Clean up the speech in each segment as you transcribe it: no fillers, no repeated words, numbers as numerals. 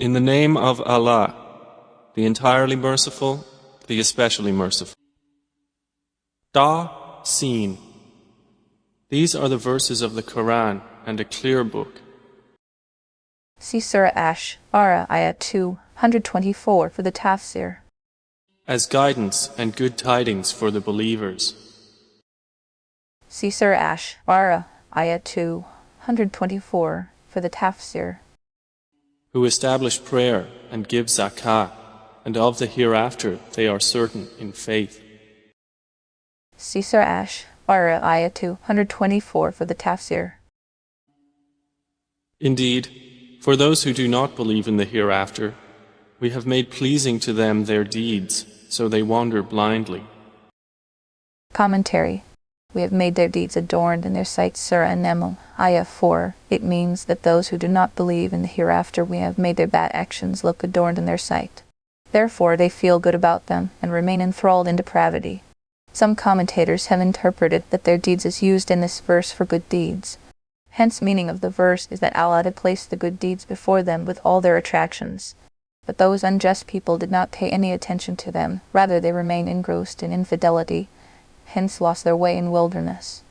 In the name of Allah, the entirely merciful, the especially merciful. Ta, Seen. These are the verses of the Quran and a clear book. See Surah Ash-Ara, Ayah 224 for the Tafsir. As guidance and good tidings for the believers. See Surah Ash-Ara, Ayah 224 for the Tafsir. Who establish prayer and give zakah, and of the hereafter they are certain in faith. See Surah Ash-Ara, Ayah 224 for the Tafsir. Indeed, for those who do not believe in the hereafter, we have made pleasing to them their deeds, so they wander blindly. Commentary. We have made their deeds adorned in their sight. Surah An-Naml, Ayah 4. It means that those who do not believe in the hereafter, we have made their bad actions look adorned in their sight. Therefore they feel good about them and remain enthralled in depravity. Some commentators have interpreted that their deeds is used in this verse for good deeds. Hence meaning of the verse is that Allah had placed the good deeds before them with all their attractions. But those unjust people did not pay any attention to them, rather they remained engrossed in infidelity, hence lost their way in wilderness.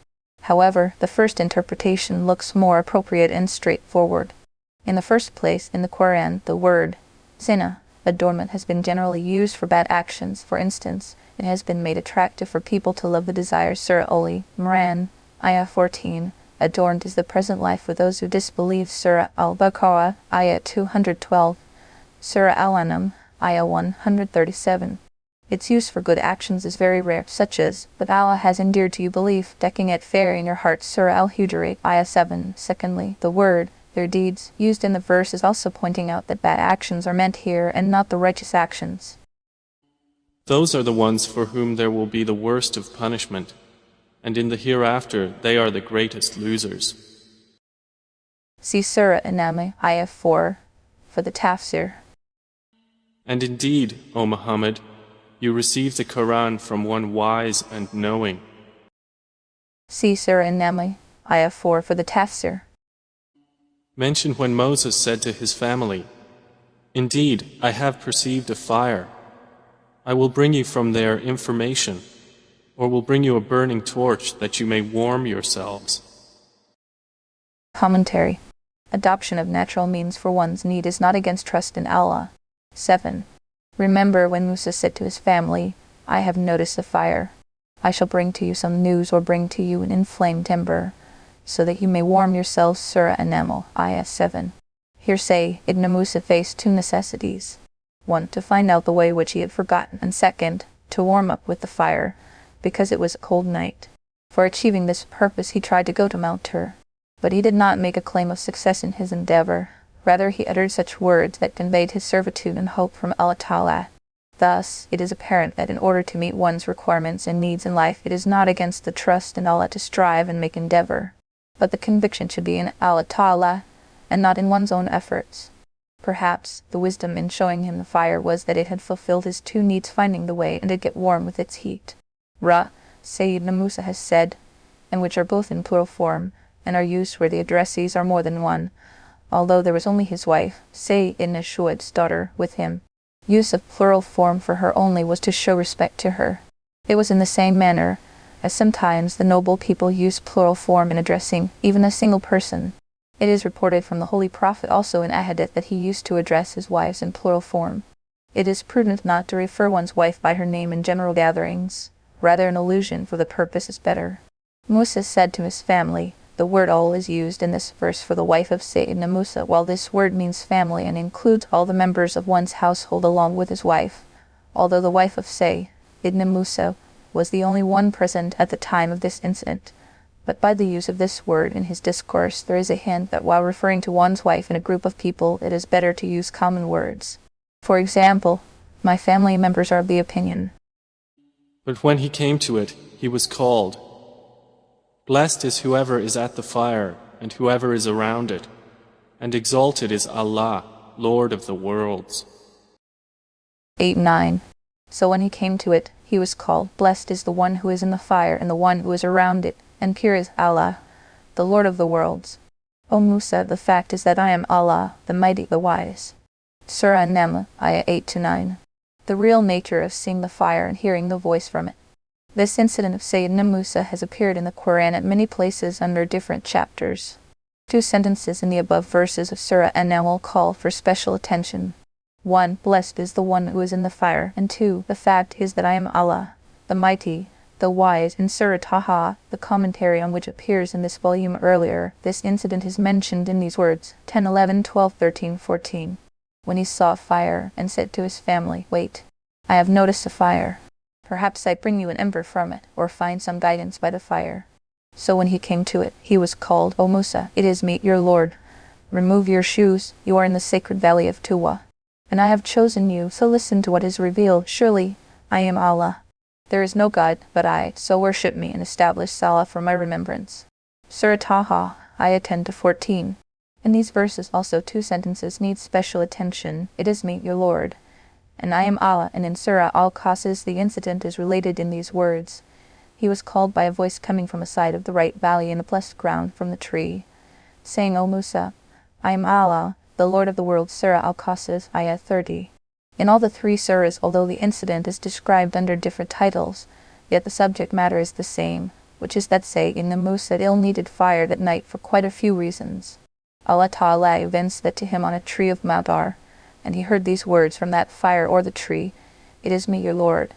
However, the first interpretation looks more appropriate and straightforward. In the first place, in the Quran, the word zina, adornment, has been generally used for bad actions. For instance, it has been made attractive for people to love the desires. Surah Al-Imran, Ayah 14. Adorned is the present life for those who disbelieve. Surah Al-Baqarah, Ayah 212. Surah Al-An'am, Ayah 137. Its use for good actions is very rare, such as, but Allah has endeared to you belief, decking it fair in your hearts. Surah Al-Hujurat, Ayah 7. Secondly, the word, their deeds, used in the verse is also pointing out that bad actions are meant here and not the righteous actions. Those are the ones for whom there will be the worst of punishment, and in the hereafter they are the greatest losers. See Surah An-Naml, Ayah 4 for the Tafsir. And indeed, O Muhammad, you received the Quran from one wise and knowing. See Surah An-Naml, Ayah 4 for the Tafsir. Mention when Moses said to his family, "Indeed, I have perceived a fire. I will bring you from there information, or will bring you a burning torch that you may warm yourselves." Commentary. Adoption of natural means for one's need is not against trust in Allah. 7. Remember when Musa said to his family, "I have noticed a fire. I shall bring to you some news or bring to you an inflamed timber, so that you may warm yourselves." Surah An-Naml, Ayah 7. Here say, Ibn Musa faced two necessities. 1. To find out the way which he had forgotten, and 2nd, to warm up with the fire, because it was a cold night. For achieving this purpose he tried to go to Mount Tur. But he did not make a claim of success in his endeavor. Rather he uttered such words that conveyed his servitude and hope from Allah Ta'ala. Thus, it is apparent that in order to meet one's requirements and needs in life, it is not against the trust in Allah to strive and make endeavor, but the conviction should be in Allah Ta'ala, and not in one's own efforts. Perhaps, the wisdom in showing him the fire was that it had fulfilled his two needs, finding the way and to get warm with its heat. Sayyidina Musa has said, and which are both in plural form, and are used where the addressees are more than one, although there was only his wife, Sayyidina Shuaib's daughter, with him. Use of plural form for her only was to show respect to her. It was in the same manner, as sometimes the noble people use plural form in addressing even a single person. It is reported from the Holy Prophet also in Ahadith that he used to address his wives in plural form. It is prudent not to refer one's wife by her name in general gatherings. Rather an allusion for the purpose is better. Musa said to his family. The word all is used in this verse for the wife of Sayyidina Musa, while this word means family and includes all the members of one's household along with his wife. Although the wife of Sayyidina Musa was the only one present at the time of this incident, but by the use of this word in his discourse there is a hint that while referring to one's wife in a group of people, it is better to use common words. For example, my family members are of the opinion. But when he came to it, he was called. Blessed is whoever is at the fire, and whoever is around it, and exalted is Allah, Lord of the worlds. 8-9. So when he came to it, he was called. Blessed is the one who is in the fire, and the one who is around it, and pure is Allah, the Lord of the worlds. O Musa, the fact is that I am Allah, the Mighty, the Wise. Surah An-Naml, ayah 8-9. The real nature of seeing the fire and hearing the voice from it. This incident of Sayyidina Musa has appeared in the Quran at many places under different chapters. 2 sentences in the above verses of Surah An-Naml call for special attention. 1. Blessed is the one who is in the fire, and 2. The fact is that I am Allah, the Mighty, the Wise. In Surah Taha, the commentary on which appears in this volume earlier, this incident is mentioned in these words, 10, 11, 12, 13, 14. When he saw fire, and said to his family, Wait, I have noticed a fire. Perhaps I bring you an ember from it, or find some guidance by the fire. So when he came to it, he was called, O Musa, it is me, your Lord. Remove your shoes, you are in the sacred valley of Tuwa. And I have chosen you, so listen to what is revealed. Surely, I am Allah. There is no God but I, so worship me and establish Salah for my remembrance. Surah Taha, ayah 10-14. In these verses also 2 sentences need special attention. It is me, your Lord, and I am Allah. And in Surah Al-Qasas the incident is related in these words. He was called by a voice coming from a side of the right valley in the blessed ground from the tree, saying, O Musa, I am Allah, the Lord of the world. Surah Al-Qasas, ayah 30. In all the 3 surahs, although the incident is described under different titles, yet the subject matter is the same, which is that Sayyidina Musa ill-needed fire that night for quite a few reasons. Allah Ta'ala evinced that to him on a tree of Madar, and he heard these words from that fire or the tree, It is me, your Lord.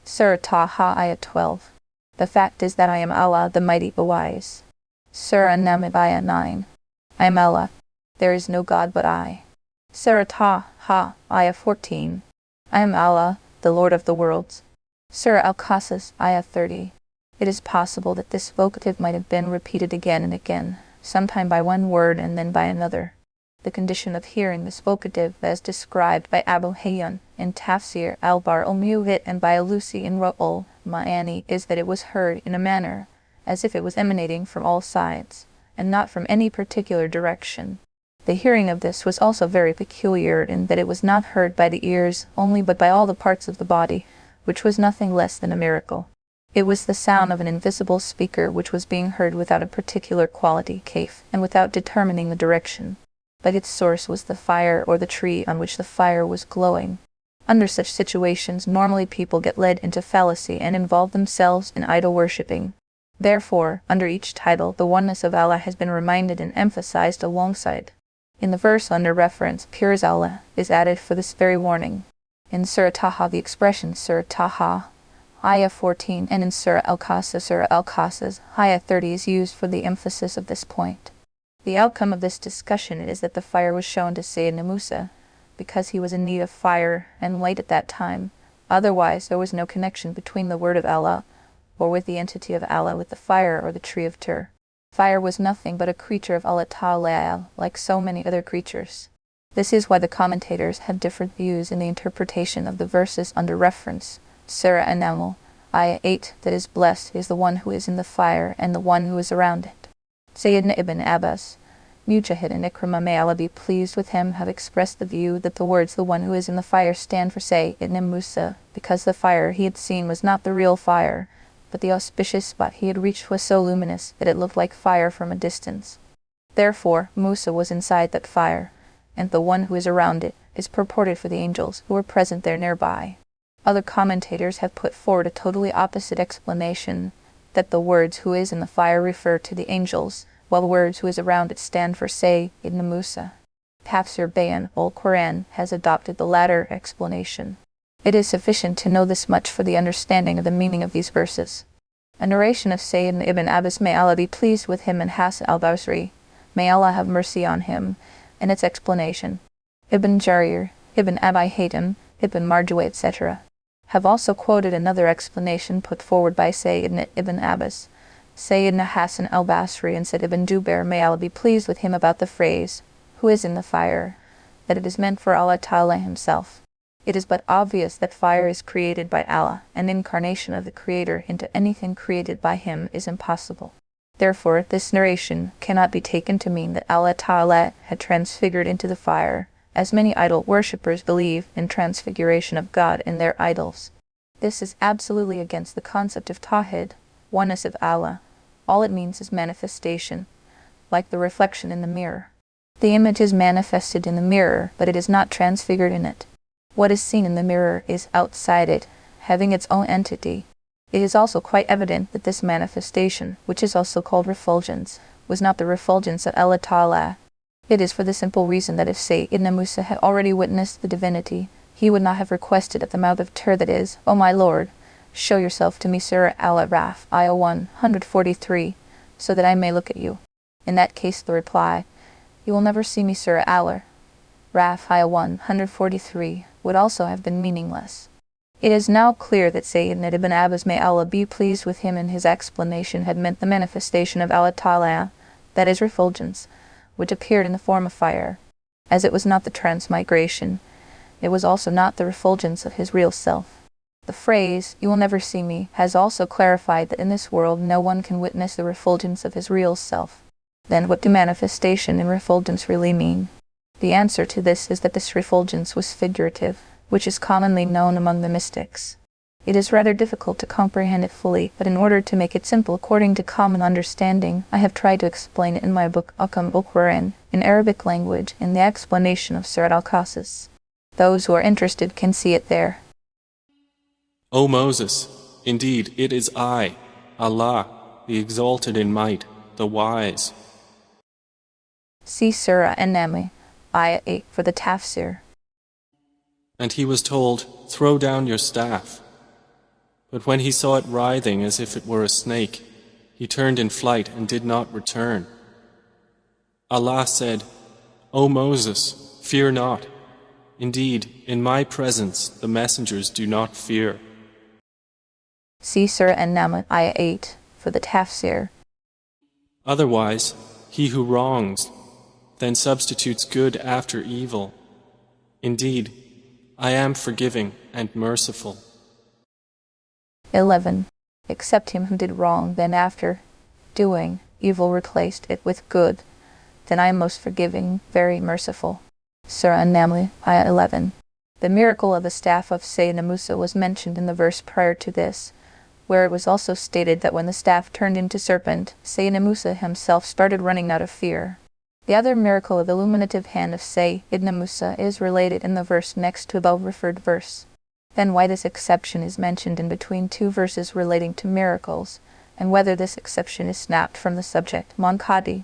Surah Taha, ayah 12. The fact is that I am Allah, the Mighty, the Wise. Surah An-Naml, ayah 9. I am Allah. There is no God but I. Surah Taha, ayah 14. I am Allah, the Lord of the worlds. Surah Al-Qasas, ayah 30. It is possible that this vocative might have been repeated again and again, sometime by one word and then by another. The condition of hearing this vocative, as described by Abu Hayyan in Tafsir al-Muhit and by Alusi in Ru'ul Ma'ani, is that it was heard in a manner as if it was emanating from all sides, and not from any particular direction. The hearing of this was also very peculiar in that it was not heard by the ears only but by all the parts of the body, which was nothing less than a miracle. It was the sound of an invisible speaker which was being heard without a particular quality, kayf, and without determining the direction. But its source was the fire or the tree on which the fire was glowing. Under such situations, normally people get led into fallacy and involve themselves in idol worshipping. Therefore, under each title, the oneness of Allah has been reminded and emphasized alongside. In the verse under reference, pure as Allah is added for this very warning. In Surah Taha, the expression Surah Taha, ayah 14, and in Surah Al-Qasas, Surah Al-Qasas, ayah 30 is used for the emphasis of this point. The outcome of this discussion is that the fire was shown to Sayyidina Musa, because he was in need of fire and light at that time. Otherwise, there was no connection between the word of Allah, or with the entity of Allah, with the fire or the tree of Tur. Fire was nothing but a creature of Allah Ta'ala, like so many other creatures. This is why the commentators have different views in the interpretation of the verses under reference. Surah An-Naml, ayah 8, that is blessed is the one who is in the fire and the one who is around it. Sayyidina Ibn Abbas, Mujahid and Ikrimah, may Allah be pleased with him, have expressed the view that the words the one who is in the fire stand for Sayyidina Musa, because the fire he had seen was not the real fire, but the auspicious spot he had reached was so luminous that it looked like fire from a distance. Therefore, Musa was inside that fire, and the one who is around it is purported for the angels who were present there nearby. Other commentators have put forward a totally opposite explanation, that the words who is in the fire refer to the angels, while the words who is around it stand for Sayyidina Musa. Tafsir Maarif-ul-Qur'an has adopted the latter explanation. It is sufficient to know this much for the understanding of the meaning of these verses. A narration of Sayyidina Ibn Abbas, may Allah be pleased with him, and Hasan al-Basri, may Allah have mercy on him, and its explanation. Ibn Jarir, Ibn Abi Haytham, Ibn Marjawayh, etc. have also quoted another explanation put forward by Sayyidina Ibn Abbas, Sayyidina Hasan al-Basri, and said Ibn Jubair, may Allah be pleased with him, about the phrase, who is in the fire, that it is meant for Allah Ta'ala himself. It is but obvious that fire is created by Allah, and incarnation of the Creator into anything created by him is impossible. Therefore, this narration cannot be taken to mean that Allah Ta'ala had transfigured into the fire, as many idol worshippers believe in transfiguration of God in their idols. This is absolutely against the concept of Tawhid, oneness of Allah. All it means is manifestation, like the reflection in the mirror. The image is manifested in the mirror, but it is not transfigured in it. What is seen in the mirror is outside it, having its own entity. It is also quite evident that this manifestation, which is also called refulgence, was not the refulgence of Allah Ta'ala. It is for the simple reason that if Sayyidina Musa had already witnessed the divinity, he would not have requested at the mouth of Tur, that is, O my Lord, show yourself to me, Surah Al-Araf, Ayah 143, so that I may look at you. In that case the reply, you will never see me, Surah Al-Araf, Ayah 143, would also have been meaningless. It is now clear that Sayyidina Ibn Abbas, may Allah be pleased with him, in his explanation had meant the manifestation of Allah Ta'ala, that is refulgence, which appeared in the form of fire. As it was not the transmigration, it was also not the refulgence of his real self. The phrase, you will never see me, has also clarified that in this world no one can witness the refulgence of his real self. Then what do manifestation and refulgence really mean? The answer to this is that this refulgence was figurative, which is commonly known among the mystics. It is rather difficult to comprehend it fully, but in order to make it simple according to common understanding, I have tried to explain it in my book Al-Mukhtasar in Arabic language in the explanation of Surah Al-Qasas. Those who are interested can see it there. O Moses, indeed it is I, Allah, the exalted in might, the wise. See Surah An-Naml, Ayah 8 for the Tafsir. And he was told, throw down your staff. But when he saw it writhing as if it were a snake, he turned in flight and did not return. Allah said, O Moses, fear not. Indeed, in my presence the messengers do not fear. See Surah An-Naml, Ayah 8 for the Tafsir. Otherwise, he who wrongs, then substitutes good after evil. Indeed, I am forgiving and merciful. 11. Except him who did wrong, then after doing evil replaced it with good, then I am most forgiving, very merciful. Surah An-Naml, Ayah 11. The miracle of the staff of Sayyidina Musa was mentioned in the verse prior to this, where it was also stated that when the staff turned into serpent, Sayyidina Musa himself started running out of fear. The other miracle of the illuminative hand of Sayyidina Musa is related in the verse next to above referred verse. Then why this exception is mentioned in between two verses relating to miracles, and whether this exception is snapped from the subject Munkadi,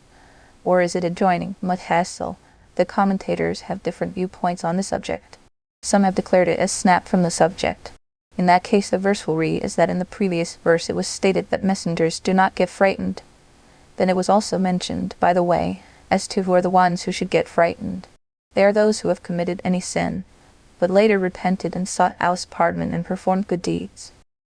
or is it adjoining Muthasil, the commentators have different viewpoints on the subject. Some have declared it as snapped from the subject. In that case the verse will read is that in the previous verse it was stated that messengers do not get frightened. Then it was also mentioned, by the way, as to who are the ones who should get frightened. They are those who have committed any sin, but later repented and sought Allah's pardon and performed good deeds.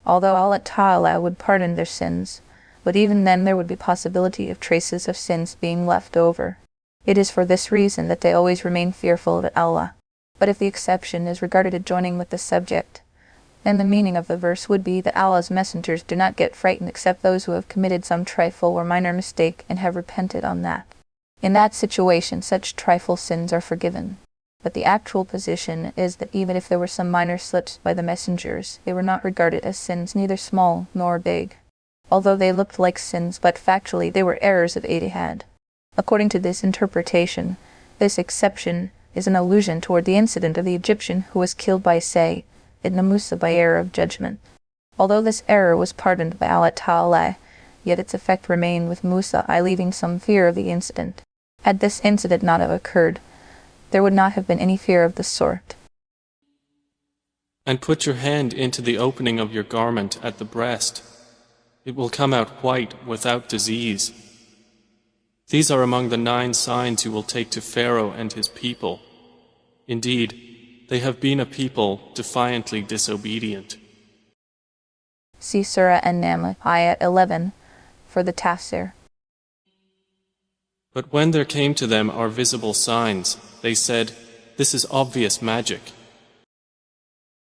Although Allah Ta'ala would pardon their sins, but even then there would be possibility of traces of sins being left over. It is for this reason that they always remain fearful of Allah. But if the exception is regarded adjoining with the subject, then the meaning of the verse would be that Allah's messengers do not get frightened except those who have committed some trifle or minor mistake and have repented on that. In that situation, such trifle sins are forgiven. But the actual position is that even if there were some minor slips by the messengers, they were not regarded as sins, neither small nor big. Although they looked like sins, but factually they were errors of ijtihad. According to this interpretation, this exception is an allusion toward the incident of the Egyptian who was killed by Sayyidina Musa by error of judgment. Although this error was pardoned by Allah Ta'ala, yet its effect remained with Musa, leaving some fear of the incident. Had this incident not have occurred, there would not have been any fear of the sort. And put your hand into the opening of your garment at the breast. It will come out white without disease. These are among the 9 signs you will take to Pharaoh and his people. Indeed, they have been a people defiantly disobedient. See Surah An-Naml, Ayah 11, for the Tafsir. But when there came to them our visible signs, they said, this is obvious magic.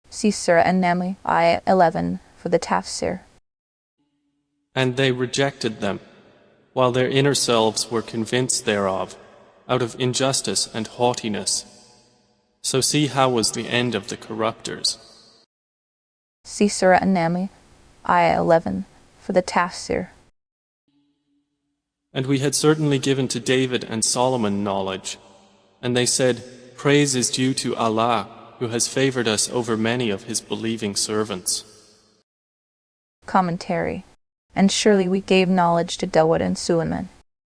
See Surah An-Naml, Ayah 11, for the Tafsir. And they rejected them, while their inner selves were convinced thereof, out of injustice and haughtiness. So see how was the end of the corruptors. See Surah An-Naml, Ayah 11, for the Tafsir. And we had certainly given to David and Solomon knowledge, And they said, Praise is due to Allah, who has favored us over many of His believing servants. Commentary. And surely we gave knowledge to Dawud and Suleiman.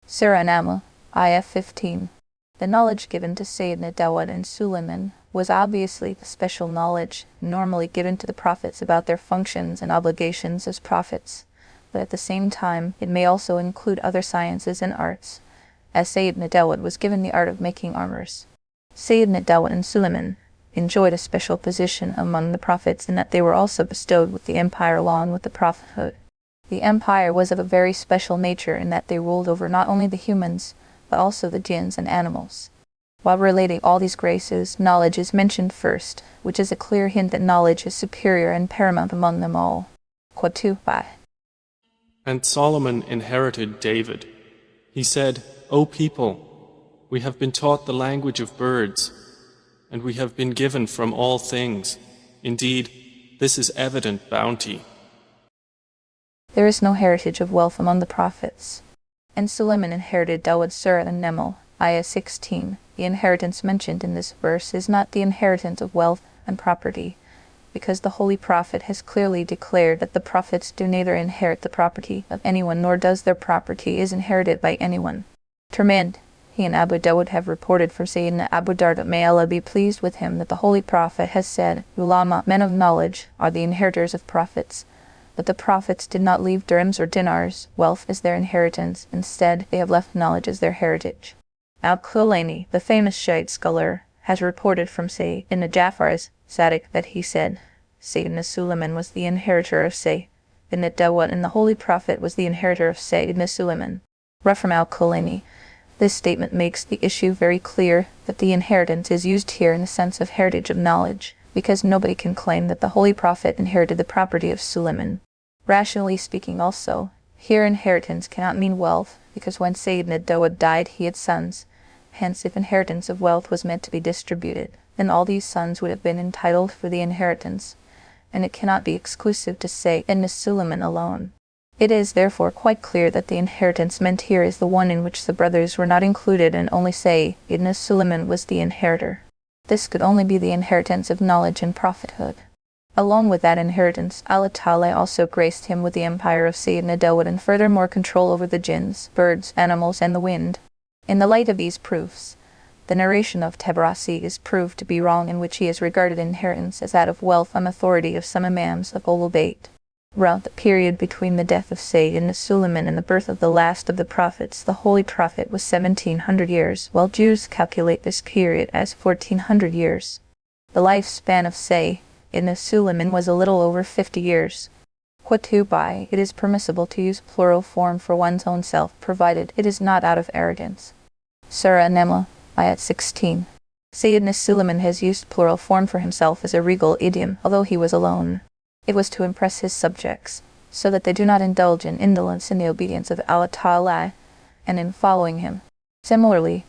Surah An-Naml, Ayah 15. The knowledge given to Sayyidina Dawud and Suleiman was obviously the special knowledge normally given to the prophets about their functions and obligations as prophets, but at the same time it may also include other sciences and arts, as Sayyidina Dawud was given the art of making armors. Sayyidina Dawud and Suleiman enjoyed a special position among the prophets in that they were also bestowed with the empire along with the prophethood. The empire was of a very special nature in that they ruled over not only the humans, but also the jinns and animals. While relating all these graces, knowledge is mentioned first, which is a clear hint that knowledge is superior and paramount among them all. Quote 2 by. And Solomon inherited David. He said, O people, we have been taught the language of birds, and we have been given from all things. Indeed, this is evident bounty. There is no heritage of wealth among the prophets. And Suleiman inherited Dawud. Surah An-Naml, Ayah 16. The inheritance mentioned in this verse is not the inheritance of wealth and property, because the Holy Prophet has clearly declared that the prophets do neither inherit the property of anyone nor does their property is inherited by anyone. Termand, he and Abu Dawud have reported from Sayyidina Abu Darda, may Allah be pleased with him, that the Holy Prophet has said, Ulama, men of knowledge, are the inheritors of prophets. But the prophets did not leave dirhams or dinars, wealth as their inheritance. Instead, they have left knowledge as their heritage. Al-Khulaini, the famous Shiite scholar, has reported from Sayyidina Ja'far's Sadiq that he said, Sayyidina Suleiman was the inheritor of Sayyidina Dawud, and the Holy Prophet was the inheritor of Sayyidina Suleiman. Read from Al-Khulaini. This statement makes the issue very clear that the inheritance is used here in the sense of heritage of knowledge, because nobody can claim that the Holy Prophet inherited the property of Suleiman. Rationally speaking also, here inheritance cannot mean wealth, because when Sayyidina Dawud died he had sons. Hence, if inheritance of wealth was meant to be distributed, then all these sons would have been entitled for the inheritance, and it cannot be exclusive to Sayyidina Suleiman alone. It is therefore quite clear that the inheritance meant here is the one in which the brothers were not included, and only Sayyidina Suleiman was the inheritor. This could only be the inheritance of knowledge and prophethood. Along with that inheritance, Allah Ta'ala also graced him with the empire of Sayyidina Dawud and furthermore control over the jinns, birds, animals, and the wind. In the light of these proofs, the narration of Tabarasi is proved to be wrong, in which he has regarded inheritance as that of wealth on authority of some imams of Ahlul Bayt. Throughout the period between the death of Sayyidina Suleiman and the birth of the last of the prophets, the Holy Prophet was 1700 years, while Jews calculate this period as 1400 years. The lifespan of Sayyidina Suleiman was a little over 50 years. Qutubai, it is permissible to use plural form for one's own self, provided it is not out of arrogance. Surah An-Naml, Ayat 16. Sayyidina Suleiman has used plural form for himself as a regal idiom, although he was alone. It was to impress his subjects, so that they do not indulge in indolence in the obedience of Allah Ta'ala and in following him. Similarly,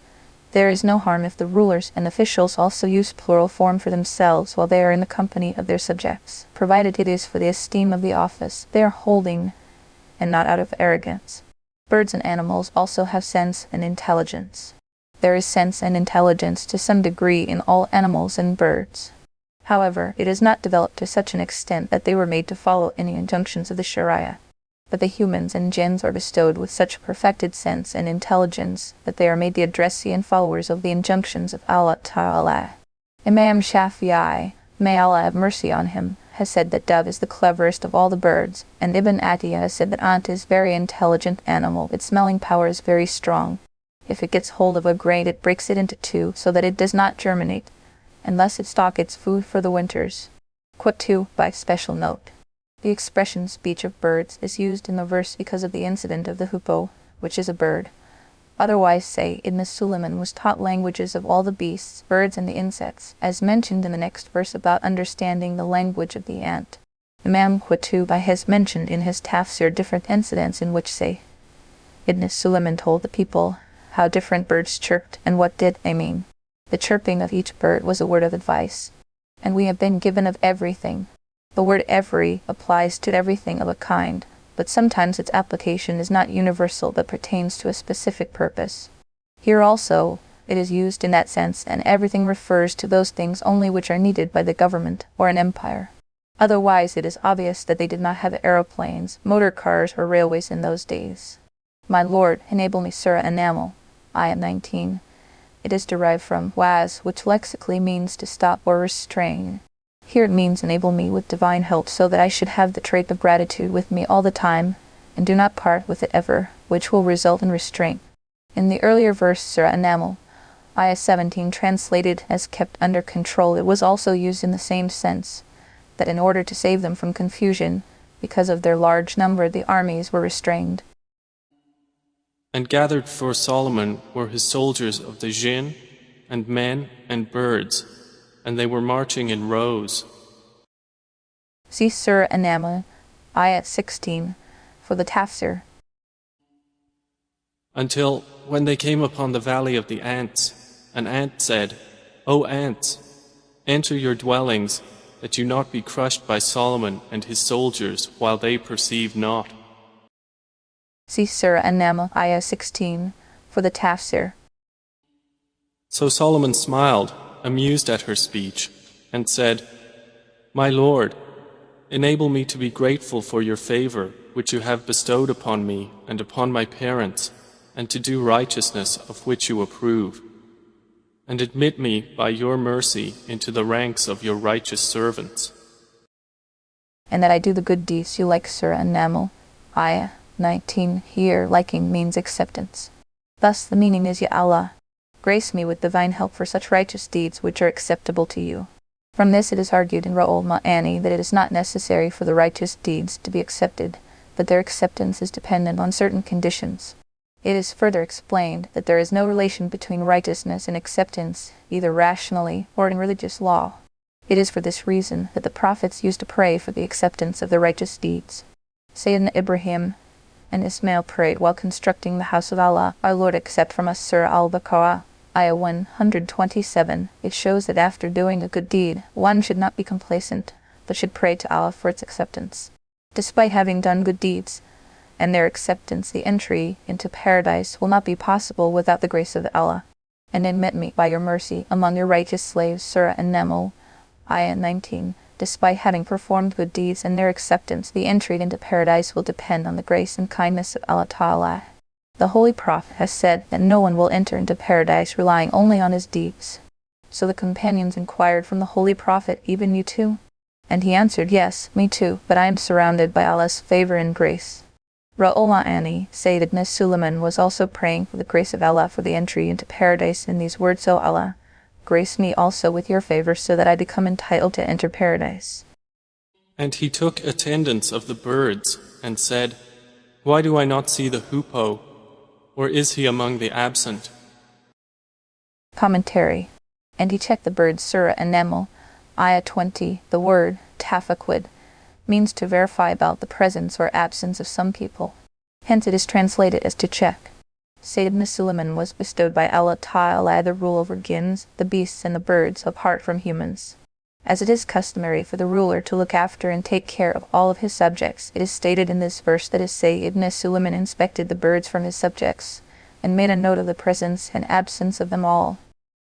there is no harm if the rulers and officials also use plural form for themselves while they are in the company of their subjects, provided it is for the esteem of the office they are holding and not out of arrogance. Birds and animals also have sense and intelligence. There is sense and intelligence to some degree in all animals and birds. However, it is not developed to such an extent that they were made to follow any injunctions of the Sharia. But the humans and jinns are bestowed with such perfected sense and intelligence that they are made the addressee and followers of the injunctions of Allah Ta'ala. Imam Shafi'i, may Allah have mercy on him, has said that dove is the cleverest of all the birds, and Ibn Atiyah has said that ant is a very intelligent animal. Its smelling power is very strong. If it gets hold of a grain, it breaks it into two so that it does not germinate, and thus it stock its food for the winters. Quote 2 by special note. The expression speech of birds is used in the verse because of the incident of the hoopoe, which is a bird. Otherwise, Sayyidina Suleiman was taught languages of all the beasts, birds, and the insects, as mentioned in the next verse about understanding the language of the ant. Imam Qurtubi has mentioned in his Tafsir different incidents in which Sayyidina Suleiman told the people how different birds chirped and what did they mean. The chirping of each bird was a word of advice. And we have been given of everything. The word every applies to everything of a kind, but sometimes its application is not universal but pertains to a specific purpose. Here also, It is used in that sense, and everything refers to those things only which are needed by the government or an empire. Otherwise, it is obvious that they did not have aeroplanes, motor cars, or railways in those days. My Lord, enable me. Surah An-Naml, Ayah 19. It is derived from was, which lexically means to stop or restrain. Here it means enable me with divine help so that I should have the trait of gratitude with me all the time, and do not part with it ever, which will result in restraint. In the earlier verse, Surah An-Naml, Ayah 17, translated as kept under control, it was also used in the same sense, that in order to save them from confusion, because of their large number, the armies were restrained. And gathered for Solomon were his soldiers of the jinn, and men, and birds, and they were marching in rows. See Surah An-Naml, Ayah 16, for the Tafsir. Until when they came upon the valley of the ants, an ant said, O ants, enter your dwellings, that you not be crushed by Solomon and his soldiers while they perceive not. See Surah An-Naml, Ayah 16, for the Tafsir. So Solomon smiled, amused at her speech, and said, My Lord, enable me to be grateful for your favor, which you have bestowed upon me and upon my parents, and to do righteousness of which you approve. And admit me by your mercy into the ranks of your righteous servants. And that I do the good deeds you like. Surah An-Naml, Ayah 19. Here, liking means acceptance. Thus the meaning is, Ya Allah, grace me with divine help for such righteous deeds which are acceptable to you. From this it is argued in Ra'ul Ma'ani that it is not necessary for the righteous deeds to be accepted, but their acceptance is dependent on certain conditions. It is further explained that there is no relation between righteousness and acceptance, either rationally or in religious law. It is for this reason that the prophets used to pray for the acceptance of their righteous deeds. Sayyidina Ibrahim and Ismail prayed while constructing the house of Allah, Our Lord, accept from us. Surah Al-Baqarah, Ayah 127. It shows that after doing a good deed, one should not be complacent, but should pray to Allah for its acceptance. Despite having done good deeds and their acceptance, the entry into paradise will not be possible without the grace of Allah. And admit me by your mercy among your righteous slaves. Surah An-Naml, Ayah 19. Despite having performed good deeds and their acceptance, the entry into paradise will depend on the grace and kindness of Allah Ta'ala. The Holy Prophet has said that no one will enter into paradise relying only on his deeds. So the companions inquired from the Holy Prophet, even you too? And he answered, Yes, me too, but I am surrounded by Allah's favor and grace. Ra'ul Ma'ani, Sayyidina Suleiman was also praying for the grace of Allah for the entry into paradise in these words, O Allah, grace me also with your favor so that I become entitled to enter paradise. And he took attendance of the birds and said, Why do I not see the hoopoe? Or is he among the absent? Commentary. And he checked the birds. Surah An-Naml, Ayah 20. The word tafaqqud means to verify about the presence or absence of some people. Hence it is translated as to check. Sayyidina Suleiman was bestowed by Allah Ta'ala the rule over jinns, the beasts and the birds, apart from humans. As it is customary for the ruler to look after and take care of all of his subjects, it is stated in this verse that Sayyidina Suleiman inspected the birds from his subjects, and made a note of the presence and absence of them all.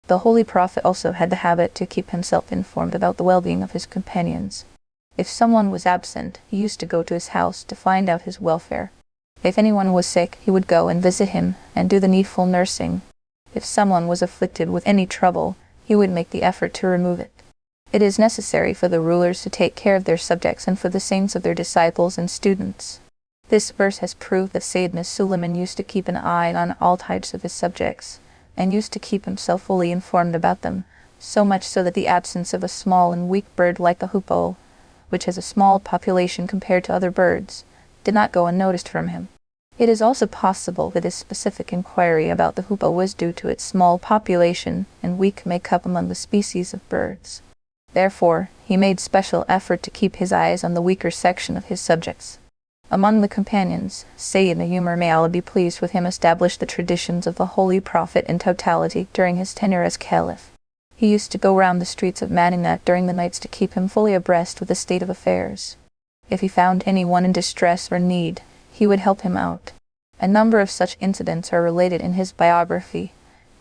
The Holy Prophet also had the habit to keep himself informed about the well-being of his companions. If someone was absent, he used to go to his house to find out his welfare. If anyone was sick, he would go and visit him and do the needful nursing. If someone was afflicted with any trouble, he would make the effort to remove it. It is necessary for the rulers to take care of their subjects and for the saints of their disciples and students. This verse has proved that Sayyidina Suleiman used to keep an eye on all types of his subjects, and used to keep himself fully informed about them, so much so that the absence of a small and weak bird like the hoopoe, which has a small population compared to other birds, did not go unnoticed from him. It is also possible that his specific inquiry about the hoopoe was due to its small population and weak makeup among the species of birds. Therefore, he made special effort to keep his eyes on the weaker section of his subjects. Among the companions, Sayyidina Umar, may Allah be pleased with him, established the traditions of the Holy Prophet in totality during his tenure as Caliph. He used to go round the streets of Madinah during the nights to keep him fully abreast with the state of affairs. If he found anyone in distress or need, he would help him out. A number of such incidents are related in his biography.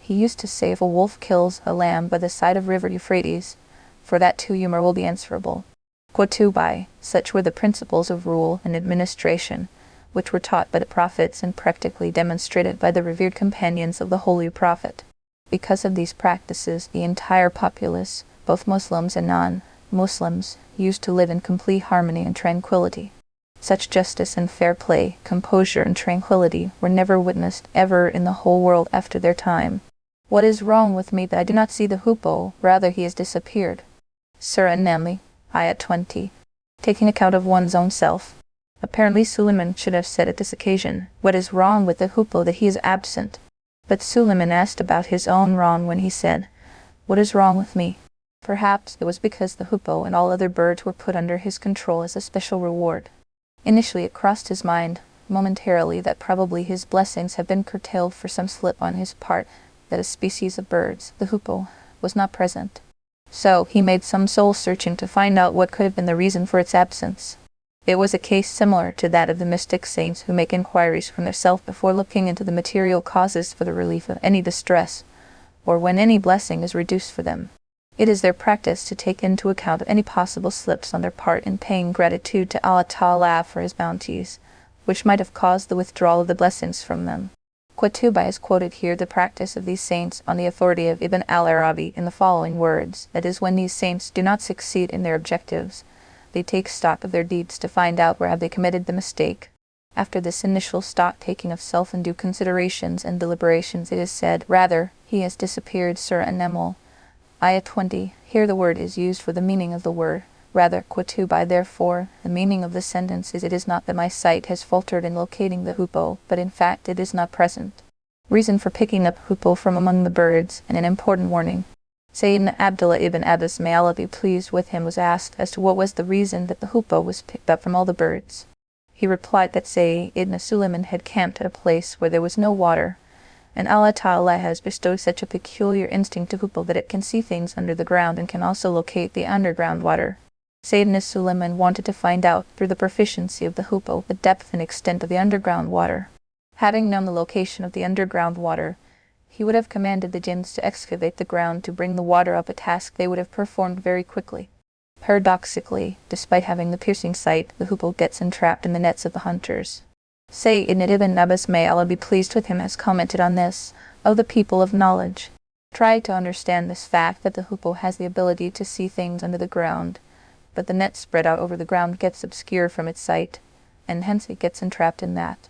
He he used to say, if a wolf kills a lamb by the side of river Euphrates, for that too you will be answerable. Quote 2 by, such were the principles of rule and administration, which were taught by the prophets and practically demonstrated by the revered companions of the Holy Prophet. Because of these practices, the entire populace, both Muslims and non-Muslims, used to live in complete harmony and tranquility. Such justice and fair play, composure and tranquility were never witnessed ever in the whole world after their time. What is wrong with me that I do not see the hoopoe? Rather he has disappeared. Surah An-Naml, Ayat 20. Taking account of one's own self. Apparently Suleiman should have said at this occasion, what is wrong with the hoopoe that he is absent? But Suleiman asked about his own wrong when he said, what is wrong with me? Perhaps it was because the hoopoe and all other birds were put under his control as a special reward. Initially it crossed his mind, momentarily, that probably his blessings had been curtailed for some slip on his part, that a species of birds, the hoopoe, was not present. So he made some soul-searching to find out what could have been the reason for its absence. It was a case similar to that of the mystic saints who make inquiries from their self before looking into the material causes for the relief of any distress, or when any blessing is reduced for them. It is their practice to take into account any possible slips on their part in paying gratitude to Allah Ta'ala for His bounties, which might have caused the withdrawal of the blessings from them. Qutubah has quoted here the practice of these saints on the authority of Ibn al-Arabi in the following words, that is, when these saints do not succeed in their objectives, they take stock of their deeds to find out where have they committed the mistake. After this initial stock-taking of self and due considerations and deliberations, it is said, rather, he has disappeared. Surah An-Naml, Ayah 20. Here the word is used for the meaning of the word. Rather, Qutubah, therefore, the meaning of the sentence is, it is not that my sight has faltered in locating the hoopoe, but in fact it is not present. Reason for picking up hoopoe from among the birds, and an important warning. Sayyidina Abdullah ibn Abbas, may Allah be pleased with him, was asked as to what was the reason that the hoopoe was picked up from all the birds. He replied that Sayyidina Suleiman had camped at a place where there was no water, and Allah Ta'ala has bestowed such a peculiar instinct to hoopoe that it can see things under the ground and can also locate the underground water. Sayyidina Suleiman wanted to find out, through the proficiency of the hoopoe, the depth and extent of the underground water. Having known the location of the underground water, he would have commanded the jinns to excavate the ground to bring the water up, a task they would have performed very quickly. Paradoxically, despite having the piercing sight, the hoopoe gets entrapped in the nets of the hunters. Sayyidina ibn Abbas, may Allah be pleased with him, has commented on this, O the people of knowledge, try to understand this fact that the hoopoe has the ability to see things under the ground, but the net spread out over the ground gets obscured from its sight, and hence it gets entrapped in that.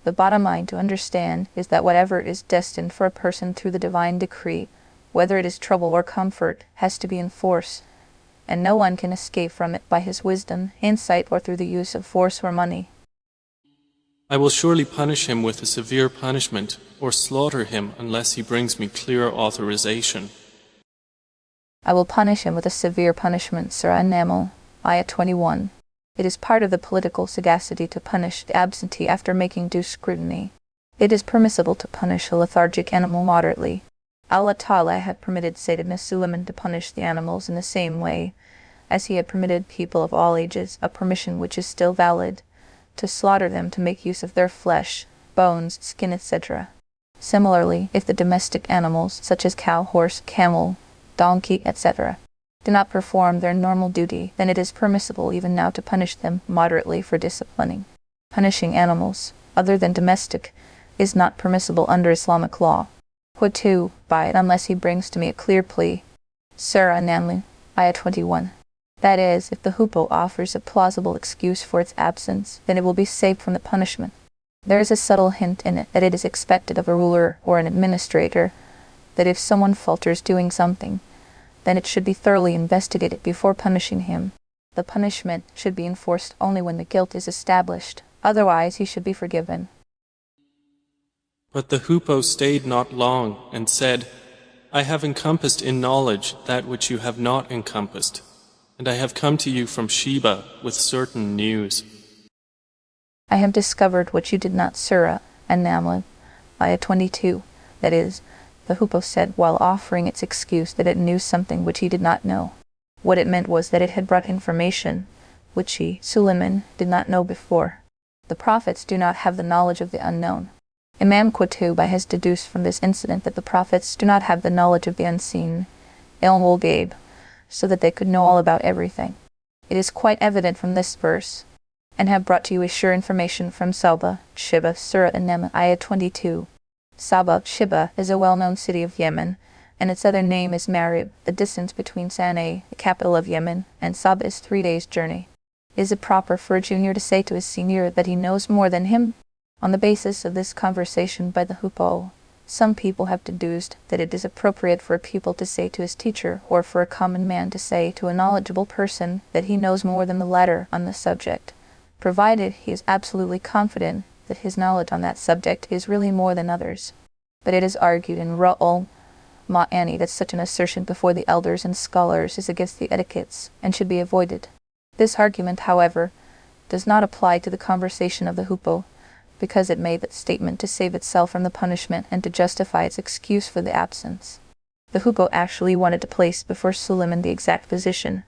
The bottom line to understand is that whatever is destined for a person through the divine decree, whether it is trouble or comfort, has to be enforced, and no one can escape from it by his wisdom, insight, or through the use of force or money. I will surely punish him with a severe punishment, or slaughter him unless he brings me clear authorization. I will punish him with a severe punishment. Surah An-Naml, Ayah 21. It is part of the political sagacity to punish the absentee after making due scrutiny. It is permissible to punish a lethargic animal moderately. Allah Ta'ala had permitted Sayyidina Suleiman to punish the animals in the same way as he had permitted people of all ages, a permission which is still valid, to slaughter them to make use of their flesh, bones, skin, etc. Similarly, if the domestic animals, such as cow, horse, camel, donkey, etc., do not perform their normal duty, then it is permissible even now to punish them moderately for disciplining. Punishing animals, other than domestic, is not permissible under Islamic law. Qutubah, by it unless he brings to me a clear plea. Surah An-Naml, Ayah 21. That is, if the hoopoe offers a plausible excuse for its absence, then it will be saved from the punishment. There is a subtle hint in it that it is expected of a ruler or an administrator that if someone falters doing something, then it should be thoroughly investigated before punishing him. The punishment should be enforced only when the guilt is established, otherwise he should be forgiven. But the hoopoe stayed not long, and said, I have encompassed in knowledge that which you have not encompassed, and I have come to you from Sheba with certain news. I have discovered what you did not. Surah An-Naml, Ayah 22. That is, the hoopoe said while offering its excuse that it knew something which he did not know. What it meant was that it had brought information which he, Suleiman, did not know before. The prophets do not have the knowledge of the unknown. Imam Qutb has deduced from this incident that the prophets do not have the knowledge of the unseen, Al-Ghaib, so that they could know all about everything. It is quite evident from this verse, and have brought to you a sure information from Sabah, Shibah, Surah An-Naml, Ayah 22. Sabah, Shibah, is a well-known city of Yemen, and its other name is Marib. The distance between Sana'a, the capital of Yemen, and Sabah is 3 days' journey. Is it proper for a junior to say to his senior that he knows more than him? On the basis of this conversation by the Hupo, some people have deduced that it is appropriate for a pupil to say to his teacher, or for a common man to say to a knowledgeable person, that he knows more than the latter on the subject, provided he is absolutely confident that his knowledge on that subject is really more than others. But it is argued in Ra'ul Ma'ani that such an assertion before the elders and scholars is against the etiquettes and should be avoided. This argument, however, does not apply to the conversation of the Hupo, because it made that statement to save itself from the punishment and to justify its excuse for the absence. The Hupo actually wanted to place before Suleiman the exact position,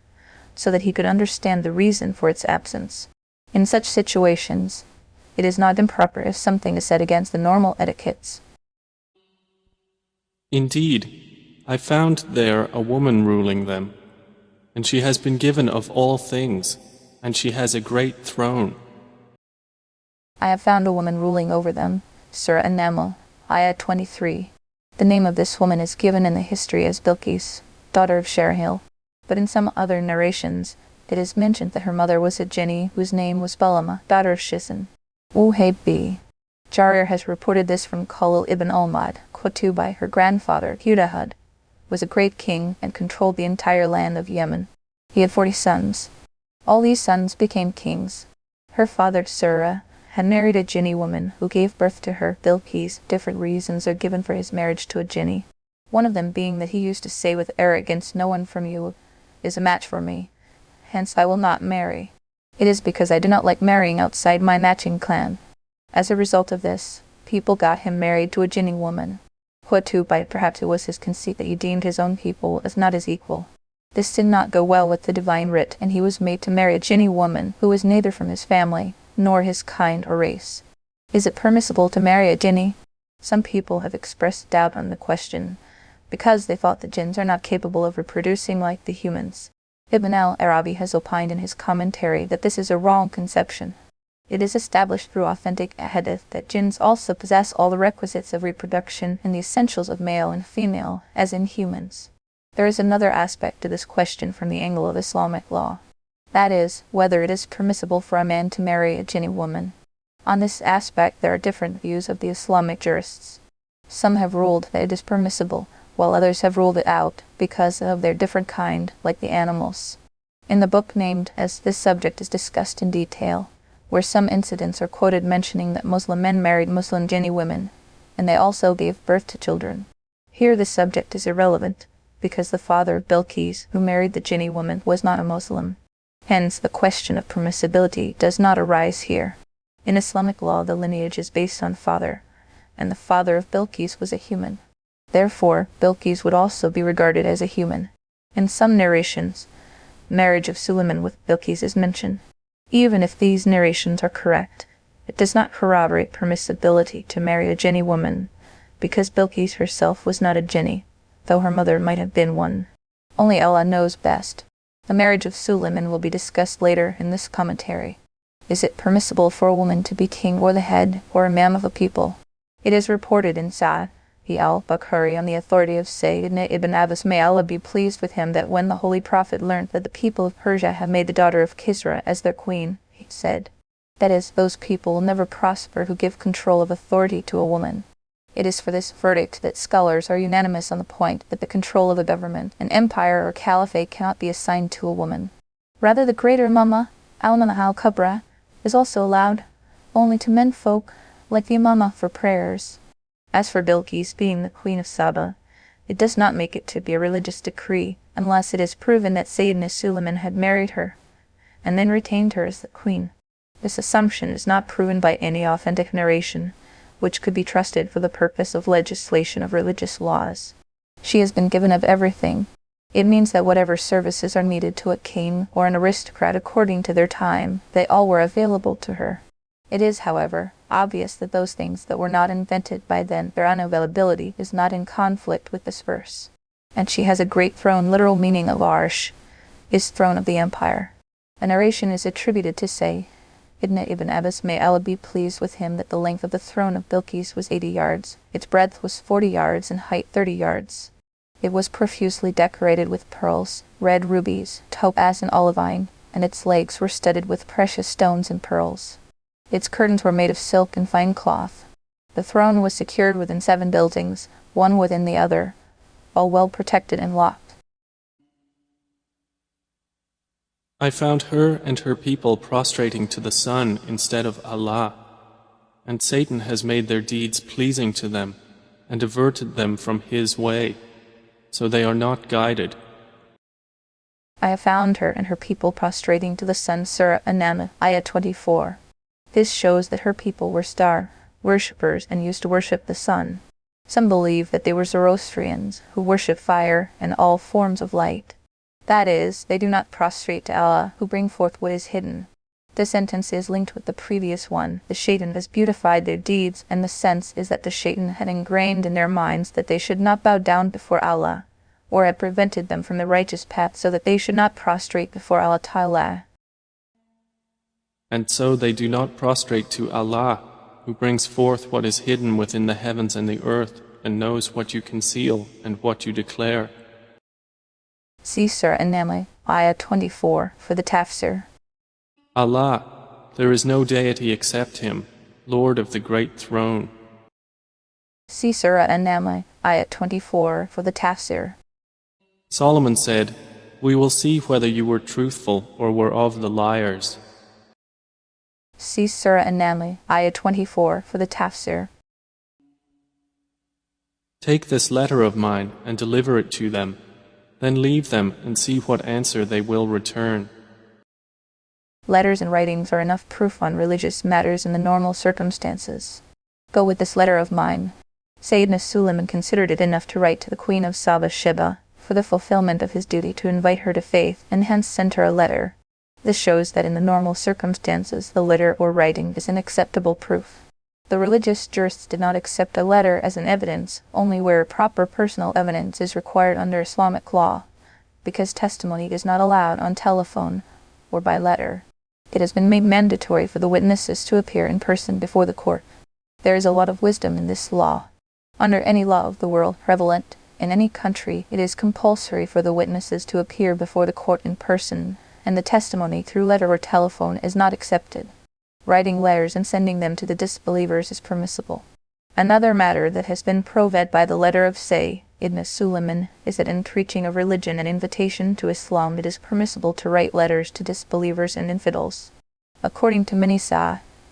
so that he could understand the reason for its absence. In such situations, it is not improper if something is said against the normal etiquettes. Indeed, I found there a woman ruling them, and she has been given of all things, and she has a great throne. I have found a woman ruling over them. Surah An-Naml, Ayah 23. The name of this woman is given in the history as Bilqis, daughter of Sherahil, but in some other narrations, it is mentioned that her mother was a jinni whose name was Balama, daughter of Shisan. Uhayb B. Jarir has reported this from Khalil ibn al-Mad. Qutb, her grandfather, Hudahud, was a great king and controlled the entire land of Yemen. He had 40 sons. All these sons became kings. Her father, Surah, had married a jinni woman who gave birth to her, Bilqis. Different reasons are given for his marriage to a jinni, one of them being that he used to say with arrogance, "No one from you is a match for me, hence I will not marry. It is because I do not like marrying outside my matching clan." As a result of this, people got him married to a jinni woman. Qutb, perhaps it was his conceit that he deemed his own people as not his equal. This did not go well with the divine writ, and he was made to marry a jinni woman who was neither from his family nor his kind or race. Is it permissible to marry a jinni? Some people have expressed doubt on the question, because they thought the jinns are not capable of reproducing like the humans. Ibn al-Arabi has opined in his commentary that this is a wrong conception. It is established through authentic hadith that jinns also possess all the requisites of reproduction and the essentials of male and female, as in humans. There is another aspect to this question from the angle of Islamic law. That is, whether it is permissible for a man to marry a jinni woman. On this aspect there are different views of the Islamic jurists. Some have ruled that it is permissible, while others have ruled it out because of their different kind, like the animals. In the book named as this subject is discussed in detail, where some incidents are quoted mentioning that Muslim men married Muslim jinni women, and they also gave birth to children. Here the subject is irrelevant, because the father of Bilqis, who married the jinni woman, was not a Muslim. Hence, the question of permissibility does not arise here. In Islamic law, the lineage is based on father, and the father of Bilqis was a human. Therefore, Bilqis would also be regarded as a human. In some narrations, marriage of Suleiman with Bilqis is mentioned. Even if these narrations are correct, it does not corroborate permissibility to marry a jinni woman, because Bilqis herself was not a jinni, though her mother might have been one. Only Allah knows best. The marriage of Suleiman will be discussed later in this commentary. Is it permissible for a woman to be king or the head or imam of a people? It is reported in Sa'd al-Bukhari on the authority of Sayyidina ibn Abbas, may Allah be pleased with him, that when the Holy Prophet learnt that the people of Persia have made the daughter of Kisra as their queen, he said, that is, those people will never prosper who give control of authority to a woman. It is for this verdict that scholars are unanimous on the point that the control of a government, an empire or caliphate cannot be assigned to a woman. Rather, the greater Imama, al-Imama al-Kubra, is also allowed only to men folk like the Imama for prayers. As for Bilqis being the queen of Saba, it does not make it to be a religious decree unless it is proven that Sayyidina Suleiman had married her and then retained her as the queen. This assumption is not proven by any authentic narration, which could be trusted for the purpose of legislation of religious laws. She has been given of everything. It means that whatever services are needed to a king or an aristocrat according to their time, they all were available to her. It is, however, obvious that those things that were not invented by then, their unavailability is not in conflict with this verse. And she has a great throne. Literal meaning of Arsh is throne of the empire. A narration is attributed to say, Ibn Abbas, may Allah be pleased with him, that the length of the throne of Bilqis was 80 yards, its breadth was 40 yards, and height 30 yards. It was profusely decorated with pearls, red rubies, topaz, and olivine, and its legs were studded with precious stones and pearls. Its curtains were made of silk and fine cloth. The throne was secured within 7 buildings, one within the other, all well protected and locked. I found her and her people prostrating to the sun instead of Allah, and Satan has made their deeds pleasing to them and diverted them from his way, so they are not guided. I have found her and her people prostrating to the sun. Surah An-Naml, Ayah 24. This shows that her people were star worshippers and used to worship the sun. Some believe that they were Zoroastrians who worship fire and all forms of light. That is, they do not prostrate to Allah, who bring forth what is hidden. This sentence is linked with the previous one. The Shaitan has beautified their deeds, and the sense is that the Shaitan had ingrained in their minds that they should not bow down before Allah, or had prevented them from the righteous path so that they should not prostrate before Allah Ta'ala. And so they do not prostrate to Allah, who brings forth what is hidden within the heavens and the earth, and knows what you conceal and what you declare. See Surah An-Naml, Ayah 24, for the Tafsir. Allah, there is no deity except Him, Lord of the Great Throne. See Surah An-Naml, Ayah 24, for the Tafsir. Solomon said, we will see whether you were truthful or were of the liars. See Surah An-Naml, Ayah 24, for the Tafsir. Take this letter of mine and deliver it to them, then leave them and see what answer they will return. Letters and writings are enough proof on religious matters in the normal circumstances. Go with this letter of mine. Sayyidina Suleiman considered it enough to write to the Queen of Saba Sheba for the fulfillment of his duty to invite her to faith, and hence sent her a letter. This shows that in the normal circumstances the letter or writing is an acceptable proof. The religious jurists did not accept a letter as an evidence only where proper personal evidence is required under Islamic law, because testimony is not allowed on telephone or by letter. It has been made mandatory for the witnesses to appear in person before the court. There is a lot of wisdom in this law. Under any law of the world prevalent in any country, it is compulsory for the witnesses to appear before the court in person, and the testimony through letter or telephone is not accepted. Writing letters and sending them to the disbelievers is permissible. Another matter that has been proved by the letter of Ibn Suleiman is that in preaching of religion and invitation to Islam it is permissible to write letters to disbelievers and infidels. According to many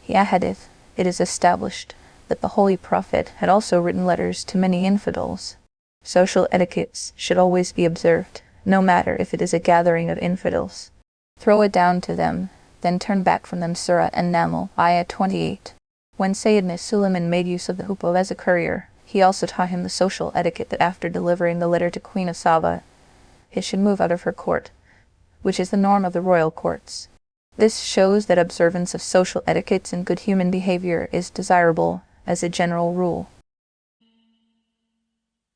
Hadith, it is established that the Holy Prophet had also written letters to many infidels. Social etiquettes should always be observed, no matter if it is a gathering of infidels. Throw it down to them, then turn back from them. Surah An-Naml, Ayah 28. When Sayyidina Suleiman made use of the hoopoe as a courier, he also taught him the social etiquette that after delivering the letter to Queen of Saba, he should move out of her court, which is the norm of the royal courts. This shows that observance of social etiquettes and good human behavior is desirable as a general rule.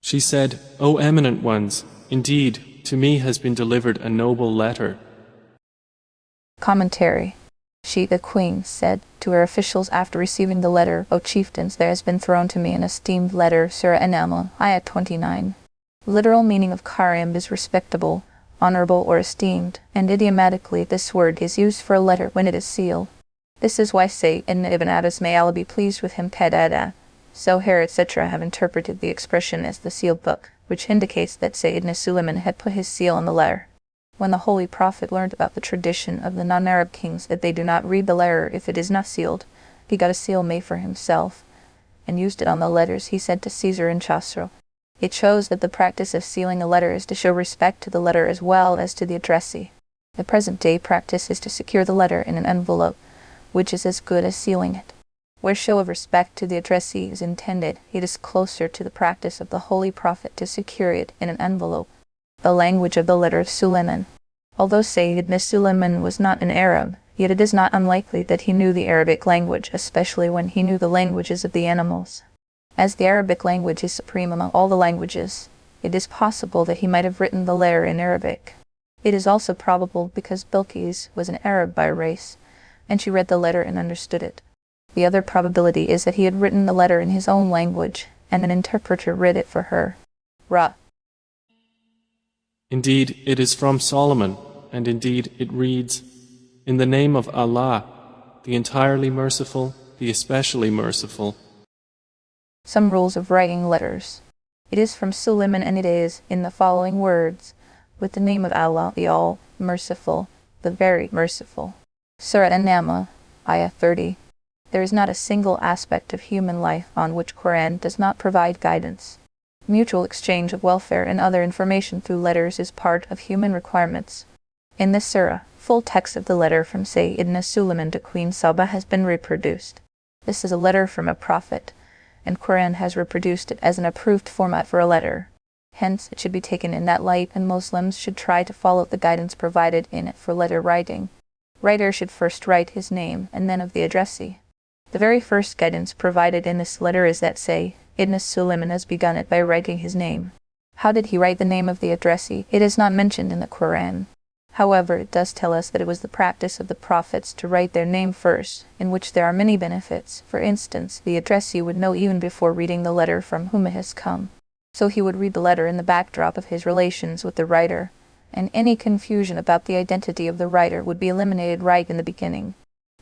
She said, O eminent ones, indeed, to me has been delivered a noble letter. Commentary. She, the queen, said to her officials after receiving the letter, O chieftains, there has been thrown to me an esteemed letter. Surah An-Naml, Ayah 29. Literal meaning of karim is respectable, honorable, or esteemed, and idiomatically this word is used for a letter when it is sealed. This is why Sayyidina Ibn Abbas, may Allah be pleased with him, Qadada, Zohair, etc. have interpreted the expression as the sealed book, which indicates that Sayyidina Suleiman had put his seal on the letter. When the Holy Prophet learned about the tradition of the non-Arab kings that they do not read the letter if it is not sealed, he got a seal made for himself and used it on the letters he sent to Caesar and Chosroe. It shows that the practice of sealing a letter is to show respect to the letter as well as to the addressee. The present-day practice is to secure the letter in an envelope, which is as good as sealing it. Where show of respect to the addressee is intended, it is closer to the practice of the Holy Prophet to secure it in an envelope. The language of the letter of Suleiman. Although Sayyidina Suleiman was not an Arab, he Yet it is not unlikely that he knew the Arabic language, especially when he knew the languages of the animals. As the Arabic language is supreme among all the languages, it is possible that he might have written the letter in Arabic. It is also probable because Bilqis was an Arab by race, and she read the letter and understood it. The other probability is that he had written the letter in his own language, and an interpreter read it for her. Ra. Indeed, it is from Solomon, and indeed it reads, "In the name of Allah, the entirely merciful, the especially merciful." Some rules of writing letters. It is from Suleiman, and it is in the following words, with the name of Allah, the All-Merciful, the Very Merciful. Surah An-Naml, Ayah 30. There is not a single aspect of human life on which Quran does not provide guidance. Mutual exchange of welfare and other information through letters is part of human requirements. In this surah, full text of the letter from Sayyidina Suleiman to Queen Saba has been reproduced. This is a letter from a prophet, and Quran has reproduced it as an approved format for a letter. Hence, it should be taken in that light, and Muslims should try to follow the guidance provided in it for letter writing. Writer should first write his name, and then of the addressee. The very first guidance provided in this letter is that Sayyidina Suleiman has begun it by writing his name. How did he write the name of the addressee? It is not mentioned in the Quran. However, it does tell us that it was the practice of the prophets to write their name first, in which there are many benefits. For instance, the addressee would know even before reading the letter from whom it has come. So he would read the letter in the backdrop of his relations with the writer, and any confusion about the identity of the writer would be eliminated right in the beginning.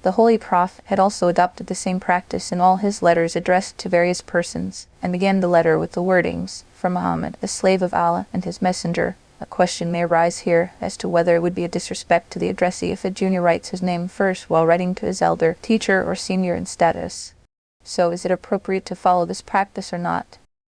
The Holy Prophet had also adopted the same practice in all his letters addressed to various persons, and began the letter with the wordings, "From Muhammad, the slave of Allah and his messenger." A question may arise here as to whether it would be a disrespect to the addressee if a junior writes his name first while writing to his elder, teacher, or senior in status. So is it appropriate to follow this practice or not?